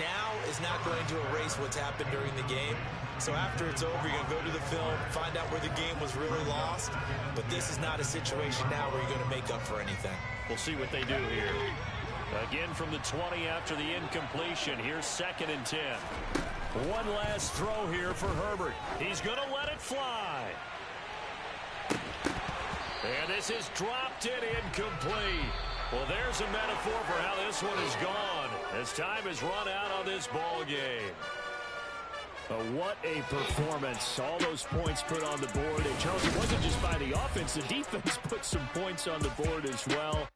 now is not going to erase what's happened during the game. So after it's over, you're going to go to the film, find out where the game was really lost. But this is not a situation now where you're going to make up for anything. We'll see what they do here. Again from the 20 after the incompletion. Here's 2nd and 10. One last throw here for Herbert. He's going to let it fly. And this is dropped in incomplete. Well, there's a metaphor for how this one is gone as time has run out on this ball game. What a performance. All those points put on the board. And Charles, it wasn't just by the offense. The defense put some points on the board as well.